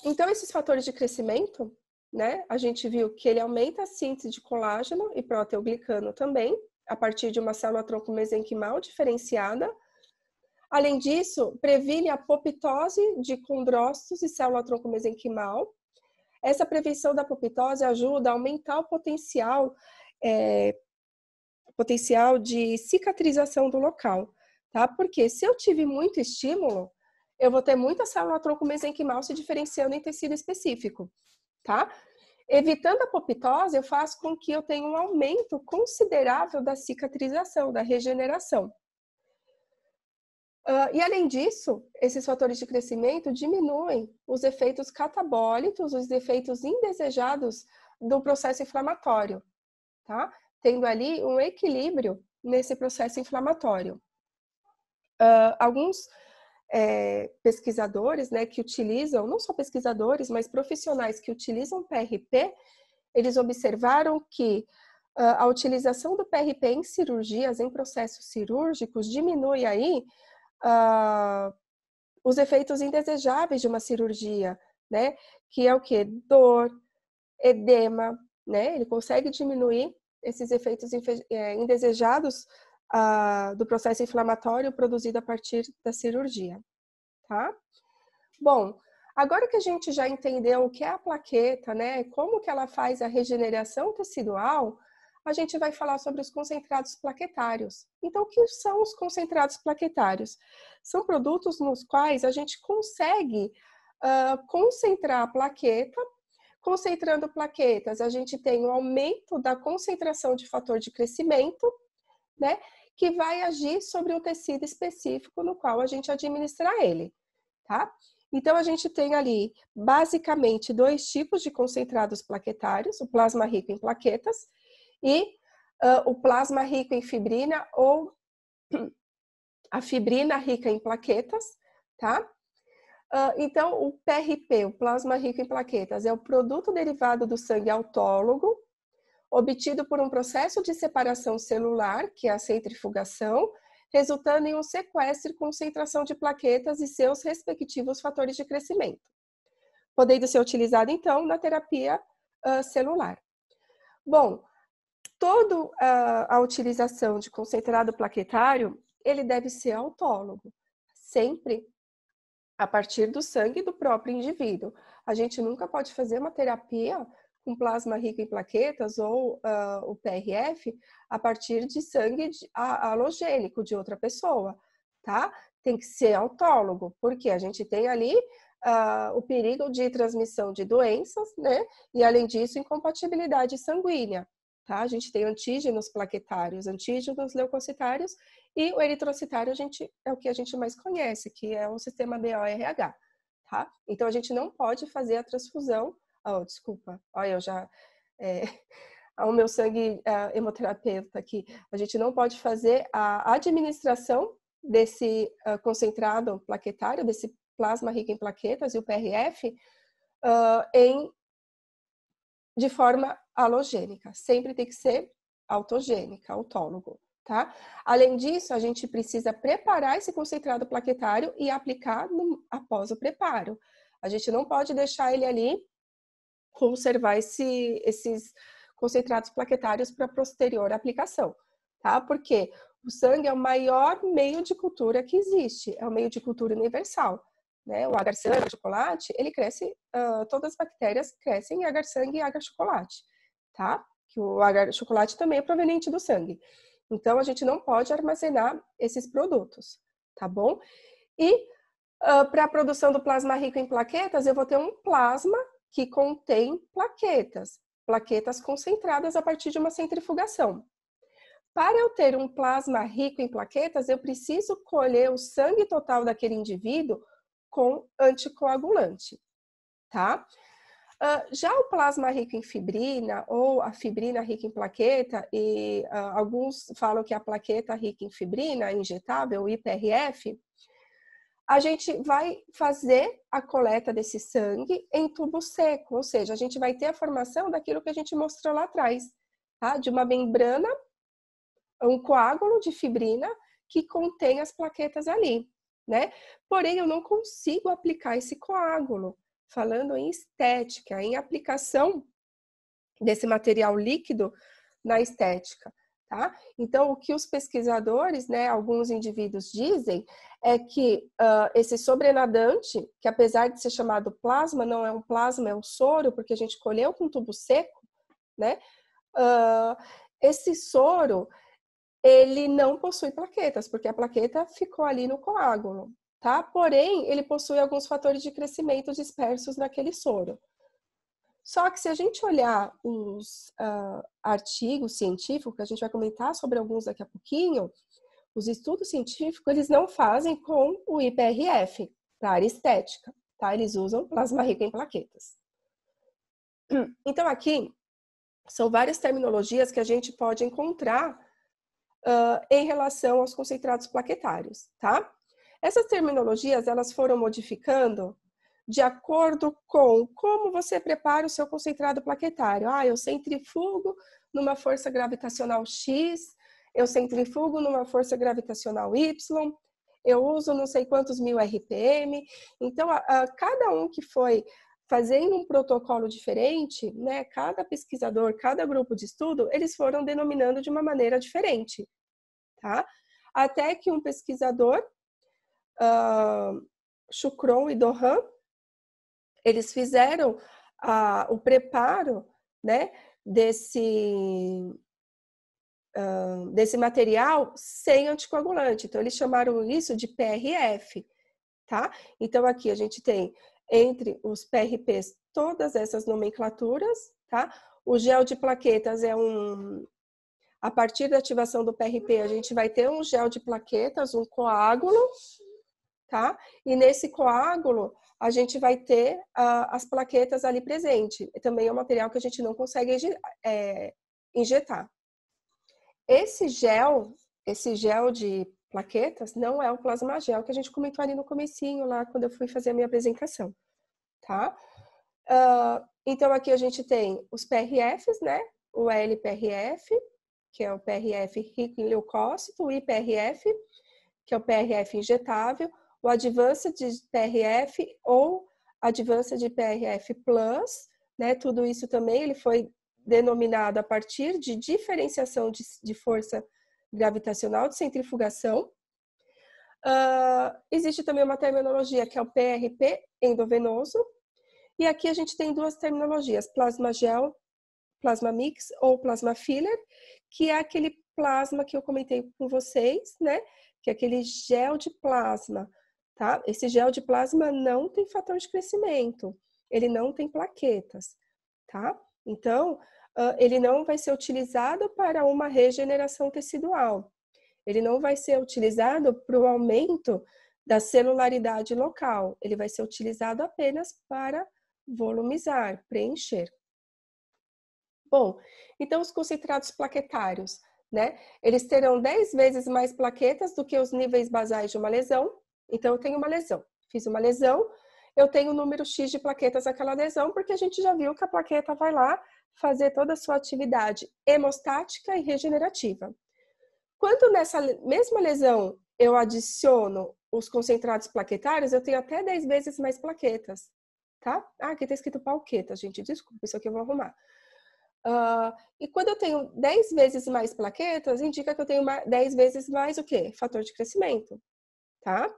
[SPEAKER 1] então esses fatores de crescimento, né, a gente viu que ele aumenta a síntese de colágeno e proteoglicano também, a partir de uma célula tronco mesenquimal diferenciada. Além disso, previne a apoptose de condrócitos e célula tronco mesenquimal. Essa prevenção da apoptose ajuda a aumentar o potencial de cicatrização do local, tá? Porque se eu tive muito estímulo, eu vou ter muita célula tronco mesenquimal se diferenciando em tecido específico, tá? Evitando a apoptose, eu faço com que eu tenha um aumento considerável da cicatrização, da regeneração. E além disso, esses fatores de crescimento diminuem os efeitos catabólicos, os efeitos indesejados do processo inflamatório, tá? Tendo ali um equilíbrio nesse processo inflamatório. Alguns pesquisadores, né, que utilizam, não só pesquisadores, mas profissionais que utilizam PRP, eles observaram que a utilização do PRP em cirurgias, em processos cirúrgicos, diminui aí os efeitos indesejáveis de uma cirurgia, né? Que é o quê? Dor, edema, né? Ele consegue diminuir esses efeitos indesejados do processo inflamatório produzido a partir da cirurgia, tá? Bom, agora que a gente já entendeu o que é a plaqueta, né? Como que ela faz a regeneração tecidual, a gente vai falar sobre os concentrados plaquetários. Então, o que são os concentrados plaquetários? São produtos nos quais a gente consegue concentrar a plaqueta. Concentrando plaquetas, a gente tem um aumento da concentração de fator de crescimento, né, que vai agir sobre um tecido específico no qual a gente administra ele, tá? Então, a gente tem ali, basicamente, dois tipos de concentrados plaquetários, o plasma rico em plaquetas e o plasma rico em fibrina ou a fibrina rica em plaquetas, tá? Então, o PRP, o plasma rico em plaquetas, é o produto derivado do sangue autólogo, obtido por um processo de separação celular, que é a centrifugação, resultando em um sequestro e concentração de plaquetas e seus respectivos fatores de crescimento, podendo ser utilizado, então, na terapia celular. Bom, toda a utilização de concentrado plaquetário, ele deve ser autólogo, sempre a partir do sangue do próprio indivíduo. A gente nunca pode fazer uma terapia com plasma rico em plaquetas ou o PRF a partir de sangue halogênico de outra pessoa, tá? Tem que ser autólogo, porque a gente tem ali o perigo de transmissão de doenças, né? E além disso, incompatibilidade sanguínea. Tá? A gente tem antígenos plaquetários, antígenos leucocitários e o eritrocitário é o que a gente mais conhece, que é o sistema BORH. Tá? Então, a gente não pode fazer a transfusão. Desculpa, olha, eu já... o meu sangue hemoterapeuta aqui. A gente não pode fazer a administração desse concentrado plaquetário, desse plasma rico em plaquetas e o PRF, de forma halogênica. Sempre tem que ser autogênica, autólogo, tá? Além disso, a gente precisa preparar esse concentrado plaquetário e aplicar após o preparo. A gente não pode deixar ele ali, conservar esses concentrados plaquetários para posterior aplicação, tá? Porque o sangue é o maior meio de cultura que existe, é o meio de cultura universal. Né? O agar-sangue, o chocolate, ele cresce, todas as bactérias crescem em agar-sangue e agar-chocolate, tá? Que o agar-chocolate também é proveniente do sangue. Então, a gente não pode armazenar esses produtos, tá bom? E para a produção do plasma rico em plaquetas, eu vou ter um plasma que contém plaquetas concentradas a partir de uma centrifugação. Para eu ter um plasma rico em plaquetas, eu preciso colher o sangue total daquele indivíduo com anticoagulante, tá? Já o plasma rico em fibrina ou a fibrina rica em plaqueta, e alguns falam que a plaqueta rica em fibrina injetável, o IPRF, a gente vai fazer a coleta desse sangue em tubo seco, ou seja, a gente vai ter a formação daquilo que a gente mostrou lá atrás, tá? De uma membrana, um coágulo de fibrina que contém as plaquetas ali. Né? Porém, eu não consigo aplicar esse coágulo, falando em estética, em aplicação desse material líquido na estética, tá? Então, o que os pesquisadores, né, alguns indivíduos dizem, é que esse sobrenadante, que apesar de ser chamado plasma, não é um plasma, é um soro, porque a gente colheu com tubo seco, né? Esse soro, ele não possui plaquetas, porque a plaqueta ficou ali no coágulo, tá? Porém, ele possui alguns fatores de crescimento dispersos naquele soro. Só que se a gente olhar os artigos científicos, que a gente vai comentar sobre alguns daqui a pouquinho, os estudos científicos, eles não fazem com o IPRF, para área estética, tá? Eles usam plasma rico em plaquetas. Então, aqui, são várias terminologias que a gente pode encontrar em relação aos concentrados plaquetários, tá? Essas terminologias, elas foram modificando de acordo com como você prepara o seu concentrado plaquetário. Eu centrifugo numa força gravitacional X, eu centrifugo numa força gravitacional Y, eu uso não sei quantos mil RPM. Então, cada um que foi fazendo um protocolo diferente, né, cada pesquisador, cada grupo de estudo, eles foram denominando de uma maneira diferente, tá? Até que um pesquisador, Chukron e Dohan, eles fizeram o preparo, né, desse material sem anticoagulante. Então, eles chamaram isso de PRF, tá? Então, aqui a gente tem entre os PRPs todas essas nomenclaturas, tá? O gel de plaquetas é a partir da ativação do PRP, a gente vai ter um gel de plaquetas, um coágulo, tá? E nesse coágulo, a gente vai ter as plaquetas ali presente. Também é um material que a gente não consegue injetar. Esse gel de plaquetas não é o plasma gel que a gente comentou ali no comecinho, lá quando eu fui fazer a minha apresentação, tá? Então, aqui a gente tem os PRFs, né? O LPRF, que é o PRF rico em leucócito, o IPRF, que é o PRF injetável, o Advanced PRF ou Advanced PRF Plus, né? Tudo isso também ele foi denominado a partir de diferenciação de força gravitacional de centrifugação. Existe também uma terminologia que é o PRP endovenoso, e aqui a gente tem duas terminologias, plasma gel, plasma mix ou plasma filler, que é aquele plasma que eu comentei com vocês, né? Que é aquele gel de plasma, tá? Esse gel de plasma não tem fator de crescimento, ele não tem plaquetas, tá? Então, ele não vai ser utilizado para uma regeneração tecidual. Ele não vai ser utilizado para o aumento da celularidade local. Ele vai ser utilizado apenas para volumizar, preencher. Bom, então os concentrados plaquetários, né? Eles terão 10 vezes mais plaquetas do que os níveis basais de uma lesão. Então, eu tenho uma lesão, fiz uma lesão, eu tenho o número X de plaquetas naquela lesão, porque a gente já viu que a plaqueta vai lá fazer toda a sua atividade hemostática e regenerativa. Quando nessa mesma lesão eu adiciono os concentrados plaquetários, eu tenho até 10 vezes mais plaquetas, tá? Aqui tá escrito palqueta, gente, desculpa, isso aqui eu vou arrumar. E quando eu tenho 10 vezes mais plaquetas, indica que eu tenho 10 vezes mais o quê? Fator de crescimento, tá?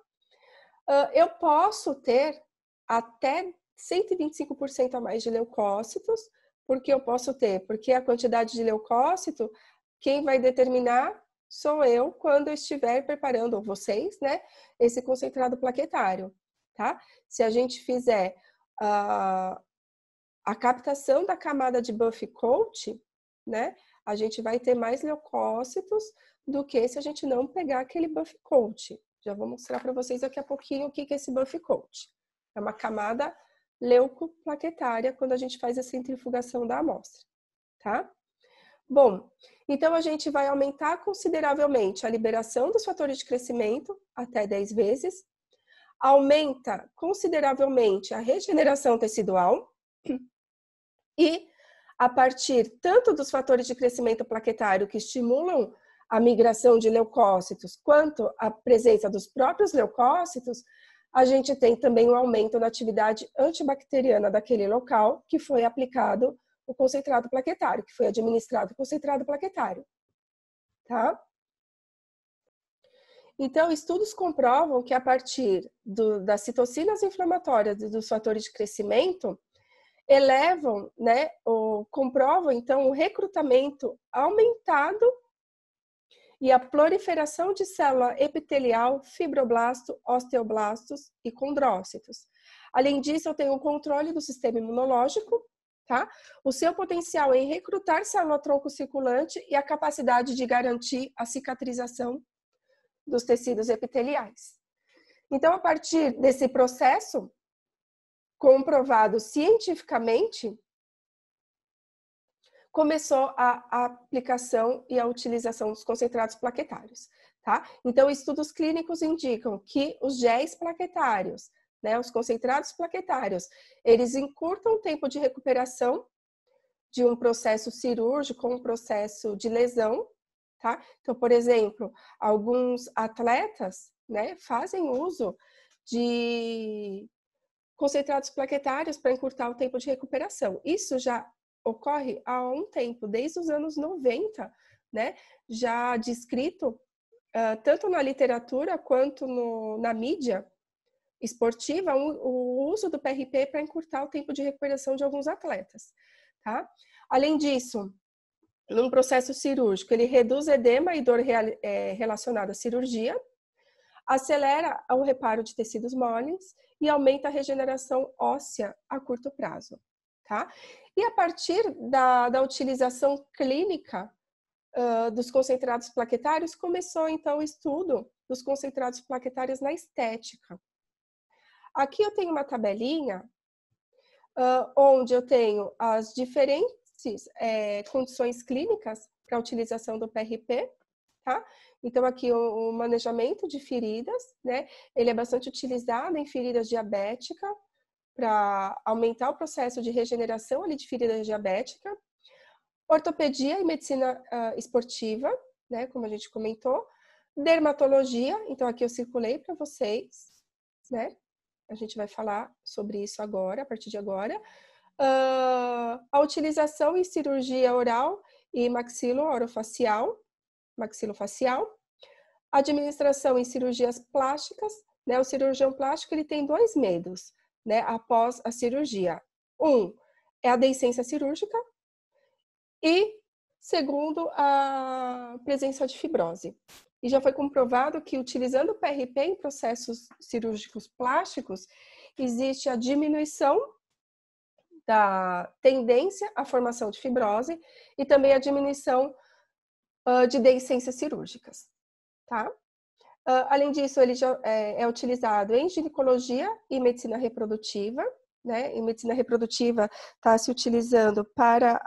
[SPEAKER 1] Eu posso ter até 125% a mais de leucócitos, porque eu posso ter, porque a quantidade de leucócito, quem vai determinar sou eu quando eu estiver preparando, ou vocês, né, esse concentrado plaquetário, tá? Se a gente fizer a captação da camada de buff coat, né, a gente vai ter mais leucócitos do que se a gente não pegar aquele buff coat. Já vou mostrar para vocês daqui a pouquinho o que é esse buff coat. É uma camada leucoplaquetária quando a gente faz a centrifugação da amostra, tá? Bom, então a gente vai aumentar consideravelmente a liberação dos fatores de crescimento, até 10 vezes, aumenta consideravelmente a regeneração tecidual e, a partir tanto dos fatores de crescimento plaquetário que estimulam a migração de leucócitos, quanto a presença dos próprios leucócitos, a gente tem também um aumento na atividade antibacteriana daquele local que foi aplicado o concentrado plaquetário, que foi administrado o concentrado plaquetário, tá? Então, estudos comprovam que a partir das citocinas inflamatórias e dos fatores de crescimento, elevam, né, comprovam, então, o recrutamento aumentado e a proliferação de célula epitelial, fibroblasto, osteoblastos e condrócitos. Além disso, eu tenho o controle do sistema imunológico, tá? O seu potencial em recrutar célula-tronco circulante e a capacidade de garantir a cicatrização dos tecidos epiteliais. Então, a partir desse processo comprovado cientificamente, começou a aplicação e a utilização dos concentrados plaquetários, tá? Então, estudos clínicos indicam que os géis plaquetários, né, os concentrados plaquetários, eles encurtam o tempo de recuperação de um processo cirúrgico ou um processo de lesão, tá? Então, por exemplo, alguns atletas, né, fazem uso de concentrados plaquetários para encurtar o tempo de recuperação. Isso já ocorre há um tempo, desde os anos 90, né? Já descrito, tanto na literatura quanto na mídia esportiva, o uso do PRP para encurtar o tempo de recuperação de alguns atletas, tá? Além disso, num processo cirúrgico, ele reduz edema e dor relacionada à cirurgia, acelera o reparo de tecidos moles e aumenta a regeneração óssea a curto prazo, tá? E a partir da utilização clínica dos concentrados plaquetários, começou então o estudo dos concentrados plaquetários na estética. Aqui eu tenho uma tabelinha onde eu tenho as diferentes condições clínicas para a utilização do PRP, tá? Então, aqui o manejamento de feridas, né? Ele é bastante utilizado em feridas diabéticas para aumentar o processo de regeneração ali de ferida diabética. Ortopedia e medicina esportiva, né? Como a gente comentou. Dermatologia, então aqui eu circulei para vocês, né? A gente vai falar sobre isso agora, a partir de agora. A utilização em cirurgia oral e maxilofacial, administração em cirurgias plásticas, né? O cirurgião plástico ele tem 2 medos, né? Após a cirurgia. Um é a deiscência cirúrgica e segundo a presença de fibrose. E já foi comprovado que utilizando o PRP em processos cirúrgicos plásticos existe a diminuição da tendência à formação de fibrose e também a diminuição de deiscências cirúrgicas, tá? Além disso, ele já é utilizado em ginecologia e medicina reprodutiva, né? Em medicina reprodutiva está se utilizando para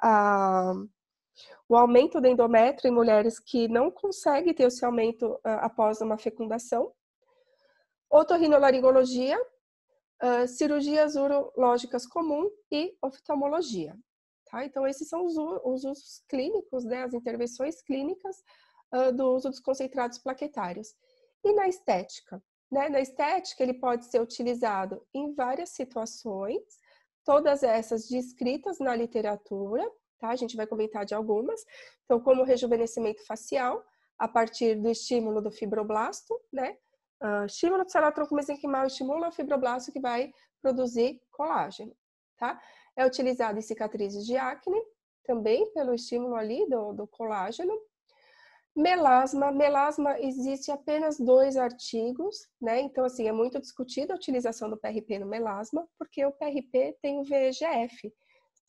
[SPEAKER 1] o aumento do endométrio em mulheres que não conseguem ter esse aumento após uma fecundação. Otorrinolaringologia, cirurgias urológicas comum e oftalmologia. Tá? Então, esses são os usos clínicos, né? As intervenções clínicas do uso dos concentrados plaquetários. E na estética? Né? Na estética, ele pode ser utilizado em várias situações, todas essas descritas na literatura, tá? A gente vai comentar de algumas. Então, como rejuvenescimento facial, a partir do estímulo do fibroblasto, né? Estímulo do célula-tronco mesenquimal estimula o fibroblasto que vai produzir colágeno, tá? É utilizado em cicatrizes de acne, também pelo estímulo ali do colágeno. Melasma existe apenas 2 artigos, né? Então, assim, é muito discutida a utilização do PRP no melasma, porque o PRP tem o VEGF,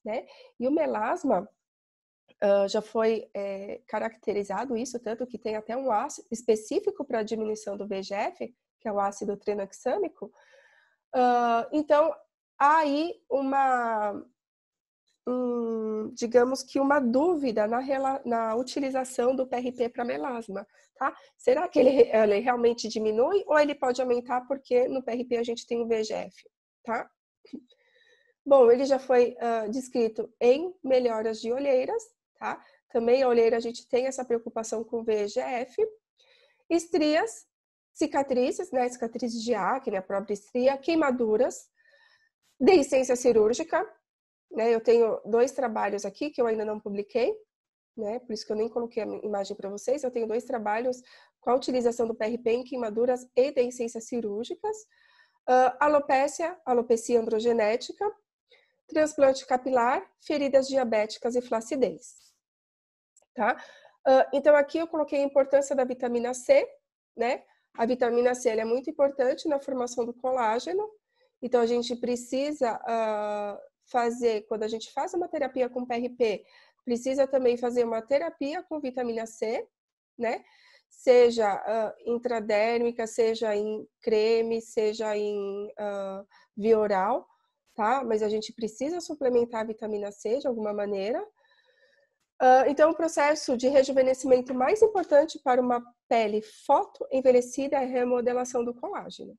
[SPEAKER 1] né? E o melasma já foi caracterizado isso, tanto que tem até um ácido específico para a diminuição do VEGF, que é o ácido tranexâmico. Então, há aí digamos que uma dúvida na utilização do PRP para melasma, tá? Será que ele realmente diminui ou ele pode aumentar porque no PRP a gente tem o VEGF, tá? Bom, ele já foi descrito em melhoras de olheiras, tá? Também a olheira a gente tem essa preocupação com o VEGF. Estrias, cicatrizes, né? Cicatrizes de acne, a própria estria, queimaduras, deiscência cirúrgica, né? Eu tenho 2 trabalhos aqui que eu ainda não publiquei, né? Por isso que eu nem coloquei a imagem para vocês. Eu tenho 2 trabalhos com a utilização do PRP em queimaduras e deiscências cirúrgicas. Alopecia androgenética, transplante capilar, feridas diabéticas e flacidez, tá? Então, aqui eu coloquei a importância da vitamina C, né? A vitamina C ela é muito importante na formação do colágeno, então a gente precisa fazer, quando a gente faz uma terapia com PRP, precisa também fazer uma terapia com vitamina C, né? Seja intradérmica, seja em creme, seja em via oral, tá? Mas a gente precisa suplementar a vitamina C de alguma maneira. Então, o processo de rejuvenescimento mais importante para uma pele fotoenvelhecida é a remodelação do colágeno.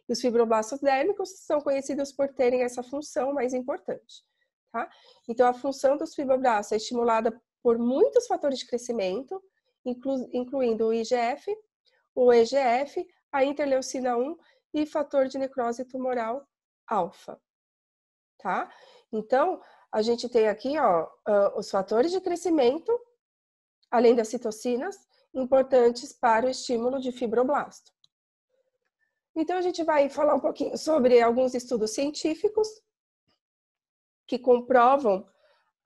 [SPEAKER 1] E os fibroblastos dérmicos são conhecidos por terem essa função mais importante, tá? Então, a função dos fibroblastos é estimulada por muitos fatores de crescimento, incluindo o IGF, o EGF, a interleucina 1 e fator de necrose tumoral alfa, tá? Então, a gente tem aqui, os fatores de crescimento, além das citocinas, importantes para o estímulo de fibroblasto. Então, a gente vai falar um pouquinho sobre alguns estudos científicos que comprovam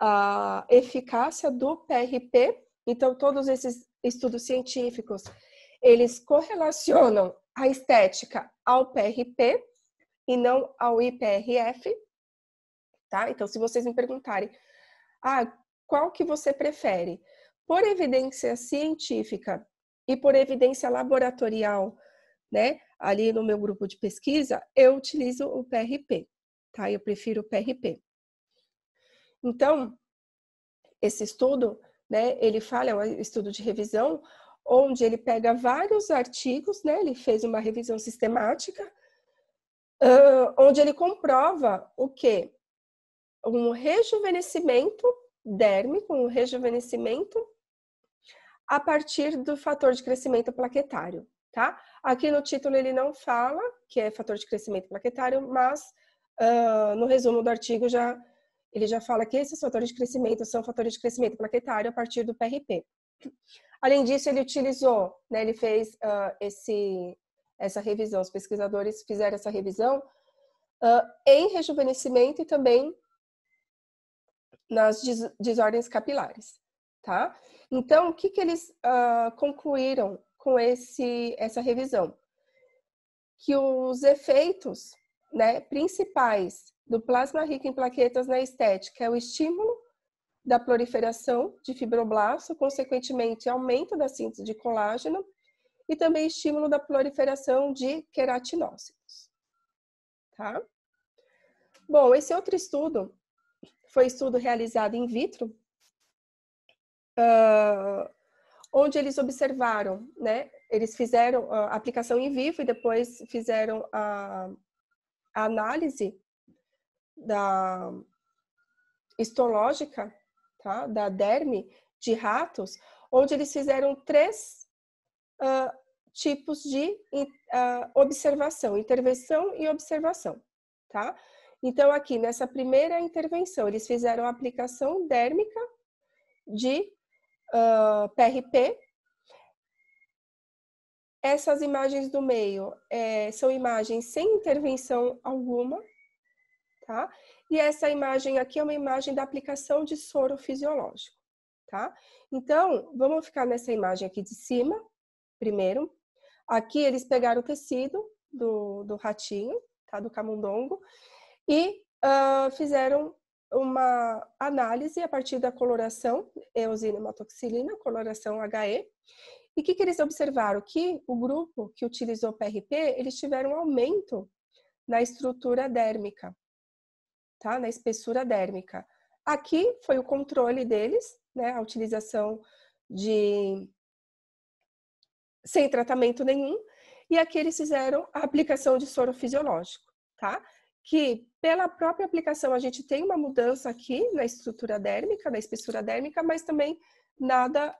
[SPEAKER 1] a eficácia do PRP. Então, todos esses estudos científicos, eles correlacionam a estética ao PRP e não ao IPRF, tá? Então, se vocês me perguntarem, qual que você prefere? Por evidência científica e por evidência laboratorial, né? Ali no meu grupo de pesquisa, eu utilizo o PRP, tá? Eu prefiro o PRP. Então, esse estudo, né? Ele fala, é um estudo de revisão, onde ele pega vários artigos, né? Ele fez uma revisão sistemática, onde ele comprova o quê? Um rejuvenescimento dérmico, um rejuvenescimento a partir do fator de crescimento plaquetário, tá? Aqui no título ele não fala que é fator de crescimento plaquetário, mas no resumo do artigo ele já fala que esses fatores de crescimento são fatores de crescimento plaquetário a partir do PRP. Além disso, ele utilizou, né, ele fez essa revisão, os pesquisadores fizeram essa revisão em rejuvenescimento e também nas desordens capilares, tá? Então, o que eles concluíram com essa revisão? Que os efeitos, né, principais do plasma rico em plaquetas na estética é o estímulo da proliferação de fibroblasto, consequentemente aumento da síntese de colágeno e também estímulo da proliferação de queratinócitos, tá? Bom, esse outro estudo foi estudo realizado in vitro, onde eles observaram, né? Eles fizeram a aplicação em vivo e depois fizeram a análise histológica, tá? Da derme de ratos, onde eles fizeram 3 tipos de observação, intervenção e observação, tá? Então, aqui nessa primeira intervenção, eles fizeram a aplicação dérmica de PRP. Essas imagens do meio são imagens sem intervenção alguma, tá? E essa imagem aqui é uma imagem da aplicação de soro fisiológico, tá? Então, vamos ficar nessa imagem aqui de cima, primeiro. Aqui eles pegaram o tecido do ratinho, tá? Do camundongo, e fizeram uma análise a partir da coloração eosina hematoxilina, coloração HE. E o que eles observaram? Que o grupo que utilizou PRP, eles tiveram um aumento na estrutura dérmica, tá? Na espessura dérmica. Aqui foi o controle deles, né? A utilização sem tratamento nenhum. E aqui eles fizeram a aplicação de soro fisiológico, tá? Que pela própria aplicação a gente tem uma mudança aqui na estrutura dérmica, na espessura dérmica, mas também nada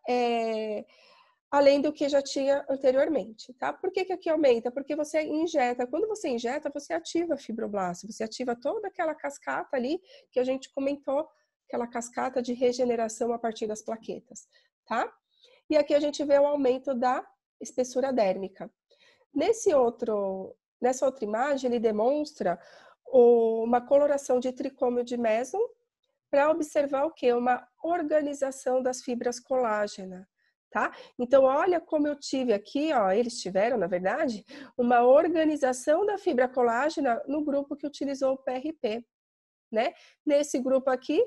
[SPEAKER 1] além do que já tinha anteriormente, tá? Por que aqui aumenta? Porque você injeta, quando você injeta, você ativa fibroblasto, você ativa toda aquela cascata ali que a gente comentou, aquela cascata de regeneração a partir das plaquetas, tá? E aqui a gente vê o aumento da espessura dérmica. Nessa outra imagem, ele demonstra uma coloração de tricômio de Mason para observar o quê? Uma organização das fibras colágena, tá? Então, olha como eu tive aqui, ó, eles tiveram, na verdade, uma organização da fibra colágena no grupo que utilizou o PRP, né? Nesse grupo aqui,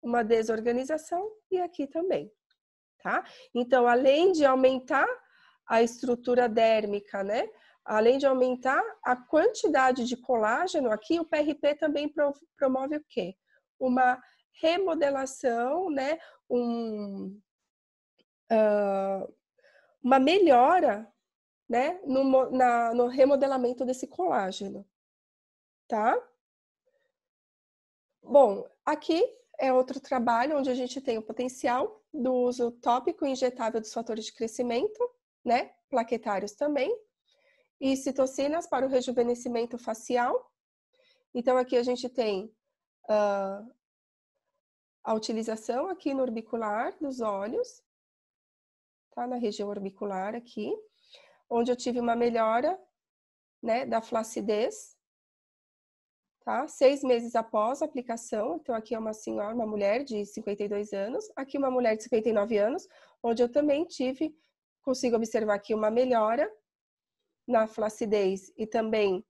[SPEAKER 1] uma desorganização e aqui também, tá? Então, além de aumentar a estrutura dérmica, né? Além de aumentar a quantidade de colágeno, aqui o PRP também promove o quê? Uma remodelação, né? Uma melhora, né? No remodelamento desse colágeno, tá? Bom, aqui é outro trabalho onde a gente tem o potencial do uso tópico e injetável dos fatores de crescimento, né? Plaquetários também, e citocinas para o rejuvenescimento facial. Então, aqui a gente tem a utilização aqui no orbicular dos olhos, tá? Na região orbicular aqui, onde eu tive uma melhora, né, da flacidez, tá? 6 meses após a aplicação. Então, aqui é uma senhora, uma mulher de 52 anos, aqui uma mulher de 59 anos, onde eu também consigo observar aqui uma melhora na flacidez e também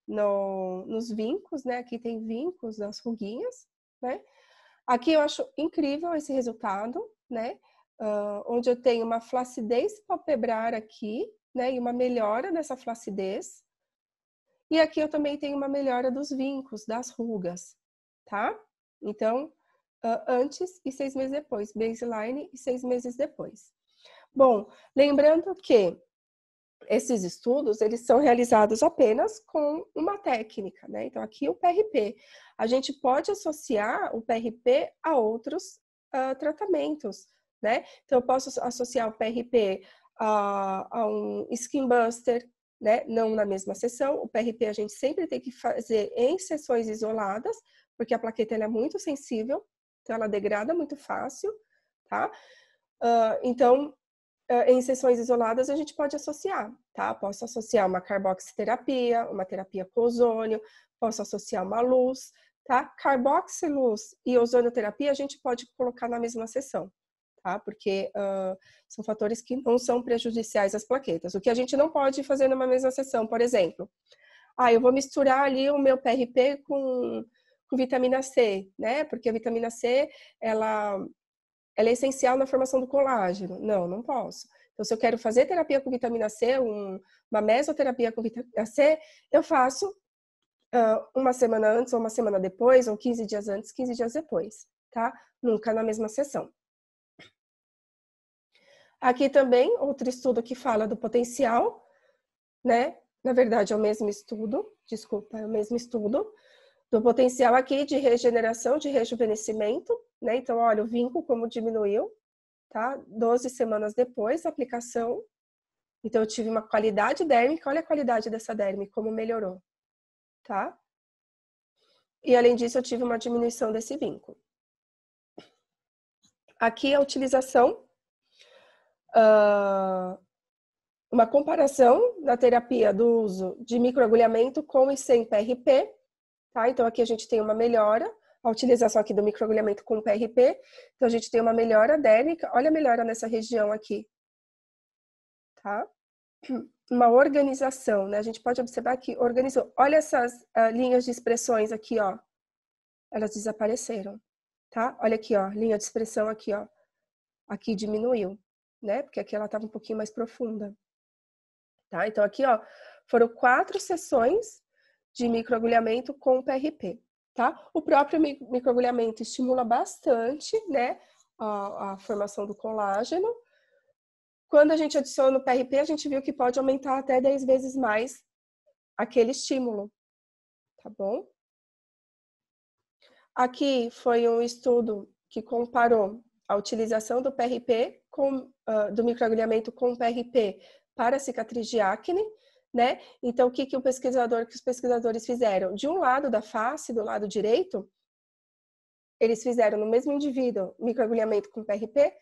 [SPEAKER 1] nos vincos, né? Aqui tem vincos nas ruguinhas, né? Aqui eu acho incrível esse resultado, né? Onde eu tenho uma flacidez palpebrar aqui, né? E uma melhora dessa flacidez. E aqui eu também tenho uma melhora dos vincos, das rugas, tá? Então, antes e 6 meses depois, baseline e 6 meses depois. Bom, lembrando que esses estudos, eles são realizados apenas com uma técnica, né? Então, aqui o PRP. A gente pode associar o PRP a outros tratamentos, né? Então, eu posso associar o PRP a um skin buster, né? Não na mesma sessão. O PRP a gente sempre tem que fazer em sessões isoladas, porque a plaqueta ela é muito sensível, então ela degrada muito fácil, tá? Então, em sessões isoladas a gente pode associar, tá? Posso associar uma carboxiterapia, uma terapia com ozônio, posso associar uma luz, tá? Carboxiluz e ozonioterapia a gente pode colocar na mesma sessão, tá? Porque são fatores que não são prejudiciais às plaquetas. O que a gente não pode fazer numa mesma sessão, por exemplo, eu vou misturar ali o meu PRP com vitamina C, né? Porque a vitamina C, ela é essencial na formação do colágeno. Não posso. Então, se eu quero fazer terapia com vitamina C, uma mesoterapia com vitamina C, eu faço uma semana antes, ou uma semana depois, ou 15 dias antes, 15 dias depois, tá? Nunca na mesma sessão. Aqui também, outro estudo que fala do potencial, né? Na verdade, é o mesmo estudo, desculpa, é o mesmo estudo, do potencial aqui de regeneração, de rejuvenescimento, né? Então, olha, o vinco como diminuiu, tá? 12 semanas depois da aplicação. Então, eu tive uma qualidade dérmica, olha a qualidade dessa derme, como melhorou, tá? E, além disso, eu tive uma diminuição desse vinco. Aqui a utilização, uma comparação na terapia do uso de microagulhamento com e sem PRP, tá? Então, aqui a gente tem uma melhora, a utilização aqui do microagulhamento com PRP, então a gente tem uma melhora dérmica, olha a melhora nessa região aqui, tá? Uma organização, né? A gente pode observar que organizou. Olha essas linhas de expressões aqui, ó. Elas desapareceram, tá? Olha aqui, ó, linha de expressão aqui, ó. Aqui diminuiu, né? Porque aqui ela estava um pouquinho mais profunda, tá? Então aqui, ó, foram 4 sessões de microagulhamento com PRP, tá? O próprio microagulhamento estimula bastante, né, a formação do colágeno. Quando a gente adiciona o PRP, a gente viu que pode aumentar até 10 vezes mais aquele estímulo, tá bom? Aqui foi um estudo que comparou a utilização do PRP, do microagulhamento com PRP para cicatriz de acne, né? Então, o que os pesquisadores fizeram? De um lado da face, do lado direito, eles fizeram no mesmo indivíduo microagulhamento com PRP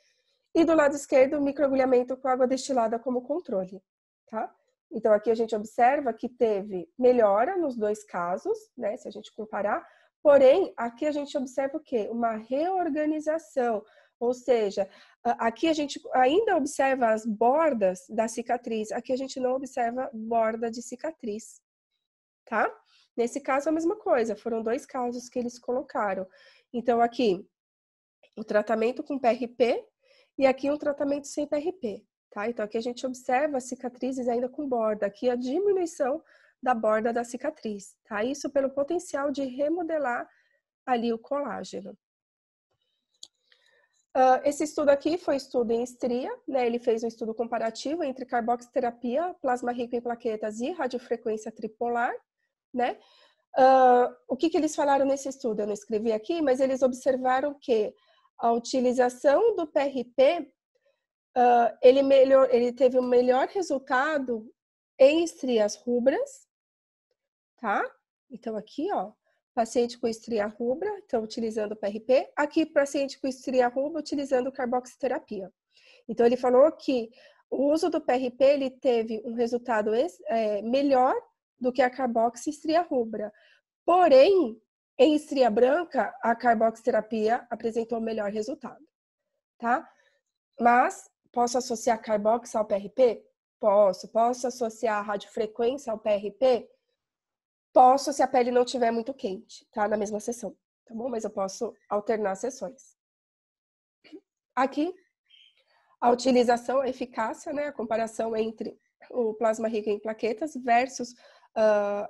[SPEAKER 1] e do lado esquerdo microagulhamento com água destilada como controle, tá? Então, aqui a gente observa que teve melhora nos 2 casos, né? Se a gente comparar, porém, aqui a gente observa o quê? Uma reorganização, ou seja, aqui a gente ainda observa as bordas da cicatriz, aqui a gente não observa borda de cicatriz, tá? Nesse caso, a mesma coisa, foram 2 casos que eles colocaram. Então, aqui, o tratamento com PRP e aqui um tratamento sem PRP, tá? Então, aqui a gente observa as cicatrizes ainda com borda, aqui a diminuição da borda da cicatriz, tá? Isso pelo potencial de remodelar ali o colágeno. Esse estudo aqui foi estudo em estria, né? Ele fez um estudo comparativo entre carboxiterapia, plasma rico em plaquetas e radiofrequência tripolar, né? O que eles falaram nesse estudo? Eu não escrevi aqui, mas eles observaram que a utilização do PRP, ele teve um melhor resultado em estrias rubras, tá? Então, aqui, ó, paciente com estria rubra, então, utilizando o PRP. Aqui, paciente com estria rubra, utilizando carboxiterapia. Então, ele falou que o uso do PRP, ele teve um resultado melhor do que a carboxi estria rubra. Porém, em estria branca, a carboxiterapia apresentou melhor resultado, tá? Mas, posso associar carbox ao PRP? Posso. Posso associar a radiofrequência ao PRP? Posso, se a pele não estiver muito quente, tá? Na mesma sessão, tá bom? Mas eu posso alternar sessões. Aqui, a utilização, a eficácia, né? A comparação entre o plasma rico em plaquetas versus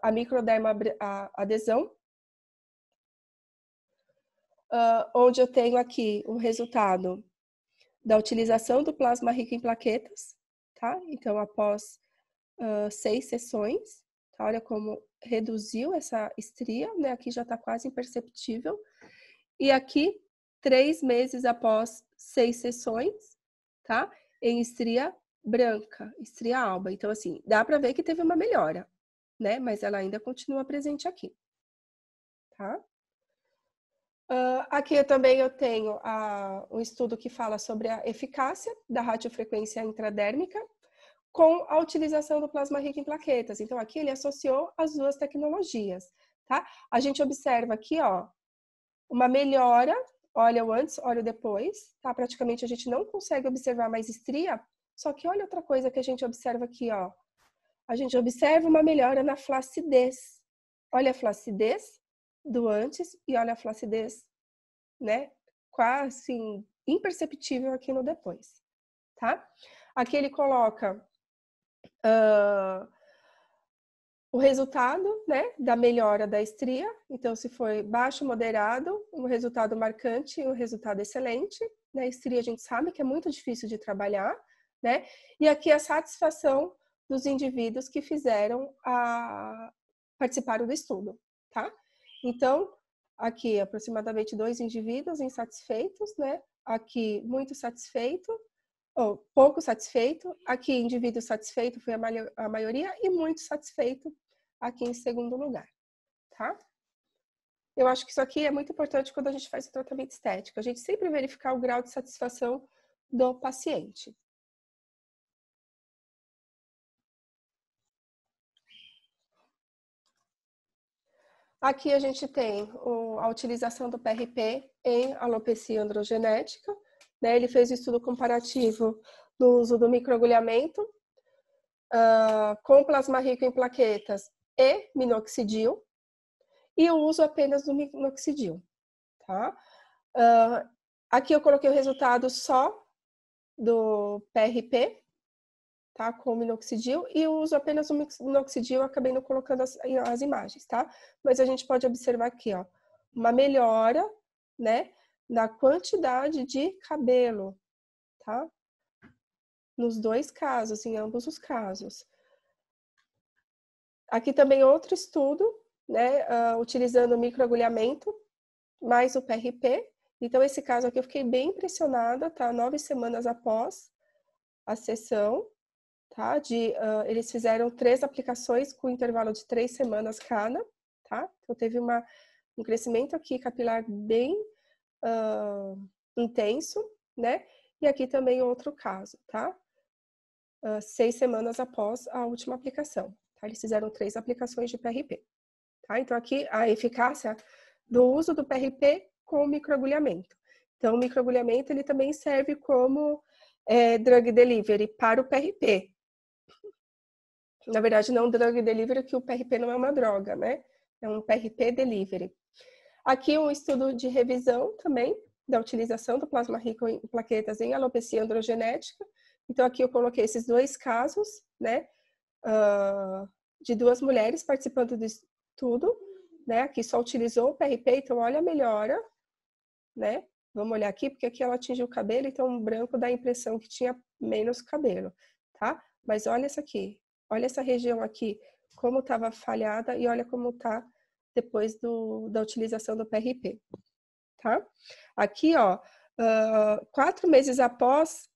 [SPEAKER 1] a microderma adesão, onde eu tenho aqui o resultado da utilização do plasma rico em plaquetas, tá? Então, após 6 sessões, tá? Olha como reduziu essa estria, né? Aqui já está quase imperceptível. E aqui, 3 meses após 6 sessões, tá? Em estria branca, estria alba. Então, assim, dá para ver que teve uma melhora, né? Mas ela ainda continua presente aqui, tá? Aqui eu tenho um estudo que fala sobre a eficácia da radiofrequência intradérmica com a utilização do plasma rico em plaquetas. Então, aqui ele associou as duas tecnologias, tá? A gente observa aqui, ó, uma melhora, olha o antes, olha o depois, tá? Praticamente a gente não consegue observar mais estria, só que olha outra coisa que a gente observa aqui, ó. A gente observa uma melhora na flacidez. Olha a flacidez do antes e olha a flacidez, né? Quase assim, imperceptível aqui no depois, tá? Aqui ele coloca o resultado, né, da melhora da estria. Então, se foi baixo, moderado, um resultado marcante e um resultado excelente. Na estria, a gente sabe que é muito difícil de trabalhar, né? E aqui a satisfação dos indivíduos que participaram do estudo, tá? Então, aqui aproximadamente 2 indivíduos insatisfeitos, né? Aqui muito satisfeito, ou pouco satisfeito. Aqui indivíduo satisfeito foi a maioria e muito satisfeito aqui em segundo lugar, tá? Eu acho que isso aqui é muito importante quando a gente faz o tratamento estético. A gente sempre verificar o grau de satisfação do paciente. Aqui a gente tem a utilização do PRP em alopecia androgenética, né? Ele fez um estudo comparativo do uso do microagulhamento com plasma rico em plaquetas e minoxidil, e o uso apenas do minoxidil, tá? Aqui eu coloquei o resultado só do PRP, tá? Com minoxidil, e eu uso apenas o minoxidil, eu acabei não colocando as imagens, tá? Mas a gente pode observar aqui, ó, uma melhora, né, na quantidade de cabelo, tá? Nos 2 casos, em ambos os casos. Aqui também outro estudo, né, utilizando o microagulhamento mais o PRP. Então, esse caso aqui eu fiquei bem impressionada, tá? 9 semanas após a sessão, tá? Eles fizeram 3 aplicações com intervalo de 3 semanas cada, tá? Então, teve um crescimento aqui capilar bem intenso, né? E aqui também outro caso, tá? 6 semanas após a última aplicação, tá? Eles fizeram 3 aplicações de PRP, tá? Então, aqui a eficácia do uso do PRP com microagulhamento. Então, o microagulhamento ele também serve como drug delivery para o PRP. Na verdade, não drug delivery, que o PRP não é uma droga, né? É um PRP delivery. Aqui um estudo de revisão também da utilização do plasma rico em plaquetas em alopecia androgenética. Então, aqui eu coloquei esses 2 casos, né? De 2 mulheres participando do estudo, né? Aqui só utilizou o PRP, então olha a melhora, né? Vamos olhar aqui, porque aqui ela atingiu o cabelo, então o branco dá a impressão que tinha menos cabelo, tá? Mas olha essa aqui, olha essa região aqui, como estava falhada e olha como tá depois da utilização do PRP, tá? Aqui, ó, 4 meses após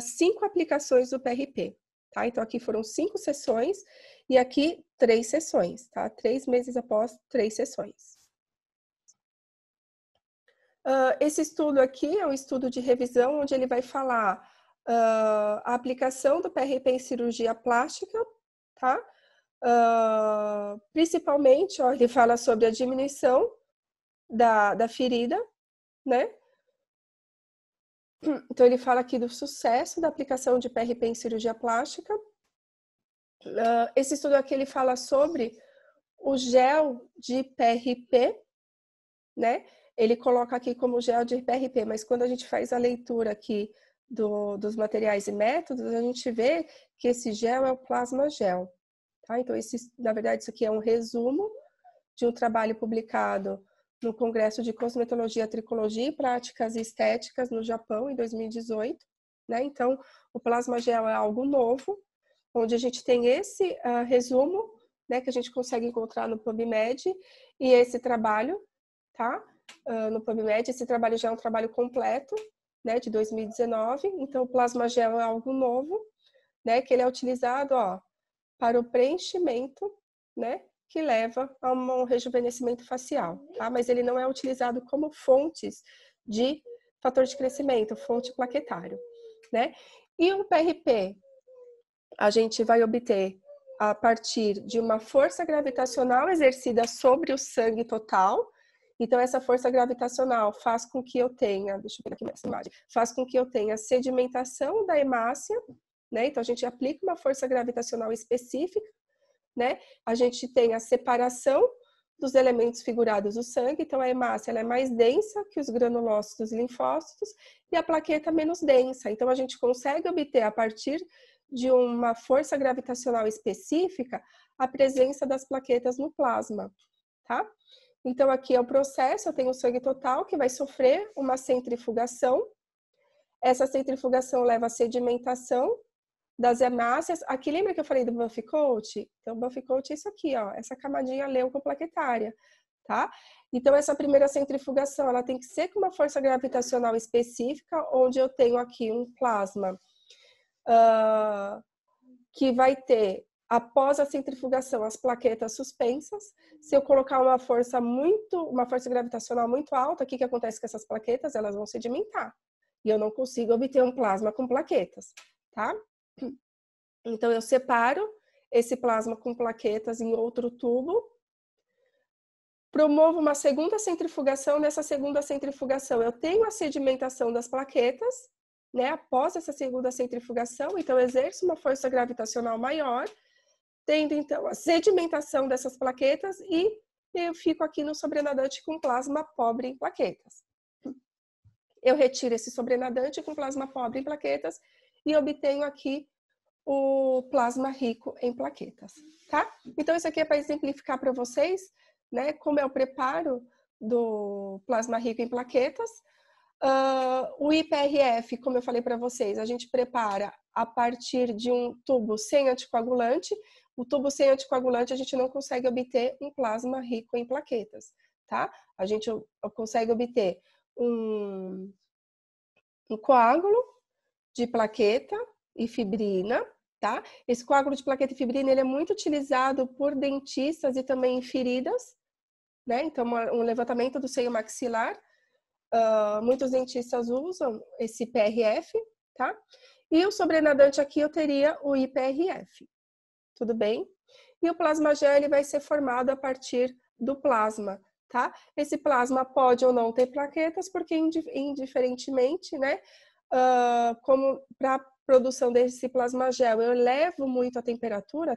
[SPEAKER 1] 5 aplicações do PRP, tá? Então, aqui foram 5 sessões e aqui 3 sessões, tá? 3 meses após 3 sessões. Esse estudo aqui é um estudo de revisão, onde ele vai falar a aplicação do PRP em cirurgia plástica, tá? Principalmente, ó, ele fala sobre a diminuição da ferida, né? Então, ele fala aqui do sucesso da aplicação de PRP em cirurgia plástica. Esse estudo aqui, ele fala sobre o gel de PRP, né? Ele coloca aqui como gel de PRP, mas quando a gente faz a leitura aqui dos materiais e métodos, a gente vê que esse gel é o plasma gel, tá? Então, na verdade, isso aqui é um resumo de um trabalho publicado no Congresso de Cosmetologia, Tricologia e Práticas Estéticas no Japão, em 2018, né? Então, o plasma gel é algo novo, onde a gente tem esse resumo, né, que a gente consegue encontrar no PubMed, e esse trabalho, tá? No PubMed, esse trabalho já é um trabalho completo, né, de 2019, então o plasma gel é algo novo, né, que ele é utilizado, ó, para o preenchimento, né, que leva a um rejuvenescimento facial, tá? Mas ele não é utilizado como fontes de fator de crescimento, fonte plaquetário, né? E o PRP, a gente vai obter a partir de uma força gravitacional exercida sobre o sangue total. Então, essa força gravitacional faz com que eu tenha, deixa eu ver aqui nessa imagem, faz com que eu tenha sedimentação da hemácia, né? Então, a gente aplica uma força gravitacional específica, né? A gente tem a separação dos elementos figurados do sangue, então a hemácia ela é mais densa que os granulócitos e linfócitos, e a plaqueta menos densa. Então, a gente consegue obter, a partir de uma força gravitacional específica, a presença das plaquetas no plasma, tá? Então, aqui é o processo, eu tenho o sangue total que vai sofrer uma centrifugação. Essa centrifugação leva à sedimentação das hemácias. Aqui, lembra que eu falei do buff coat? Então, o buff coat é isso aqui, ó, essa camadinha leucoplaquetária, tá? Então, essa primeira centrifugação, ela tem que ser com uma força gravitacional específica, onde eu tenho aqui um plasma que vai ter, após a centrifugação, as plaquetas suspensas. Se eu colocar uma força gravitacional muito alta, o que acontece com essas plaquetas? Elas vão sedimentar. E eu não consigo obter um plasma com plaquetas, tá? Então, eu separo esse plasma com plaquetas em outro tubo, promovo uma segunda centrifugação. Nessa segunda centrifugação, eu tenho a sedimentação das plaquetas, né? Após essa segunda centrifugação, então, eu exerço uma força gravitacional maior, tendo, então, a sedimentação dessas plaquetas, e eu fico aqui no sobrenadante com plasma pobre em plaquetas. Eu retiro esse sobrenadante com plasma pobre em plaquetas e obtenho aqui o plasma rico em plaquetas, tá? Então, isso aqui é para exemplificar para vocês, né, como é o preparo do plasma rico em plaquetas. O IPRF, como eu falei para vocês, a gente prepara a partir de um tubo sem anticoagulante. O tubo sem anticoagulante, a gente não consegue obter um plasma rico em plaquetas, tá? A gente consegue obter um coágulo de plaqueta e fibrina, tá? Esse coágulo de plaqueta e fibrina, ele é muito utilizado por dentistas e também em feridas, né? Então, um levantamento do seio maxilar, muitos dentistas usam esse PRF, tá? E o sobrenadante aqui eu teria o IPRF, tudo bem? E o plasma gel, ele vai ser formado a partir do plasma, tá? Esse plasma pode ou não ter plaquetas, porque indiferentemente, né? Como para produção desse plasma gel, eu elevo muito a temperatura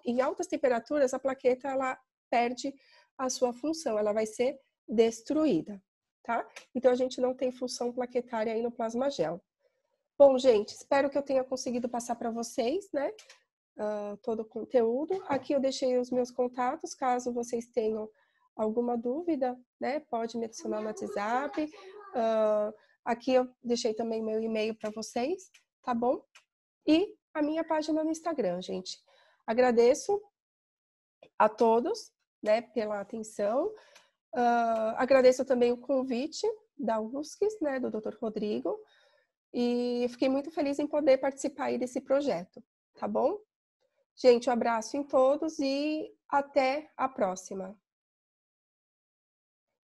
[SPEAKER 1] em altas temperaturas, a plaqueta ela perde a sua função, ela vai ser destruída, tá? Então, a gente não tem função plaquetária aí no plasma gel. Bom, gente, espero que eu tenha conseguido passar para vocês, né, todo o conteúdo. Aqui eu deixei os meus contatos, caso vocês tenham alguma dúvida, né, pode me adicionar no WhatsApp. Aqui eu deixei também meu e-mail para vocês, tá bom? E a minha página no Instagram, gente. Agradeço a todos, né, pela atenção. Agradeço também o convite da UFSC, né, do Dr. Rodrigo. E fiquei muito feliz em poder participar aí desse projeto, tá bom? Gente, um abraço em todos e até a próxima.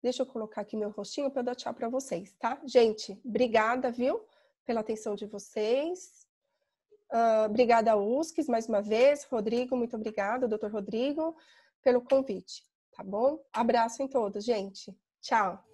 [SPEAKER 1] Deixa eu colocar aqui meu rostinho para eu dar tchau para vocês, tá? Gente, obrigada, viu? Pela atenção de vocês. Obrigada ao USCS mais uma vez. Rodrigo, muito obrigada, doutor Rodrigo, pelo convite, tá bom? Abraço em todos, gente. Tchau.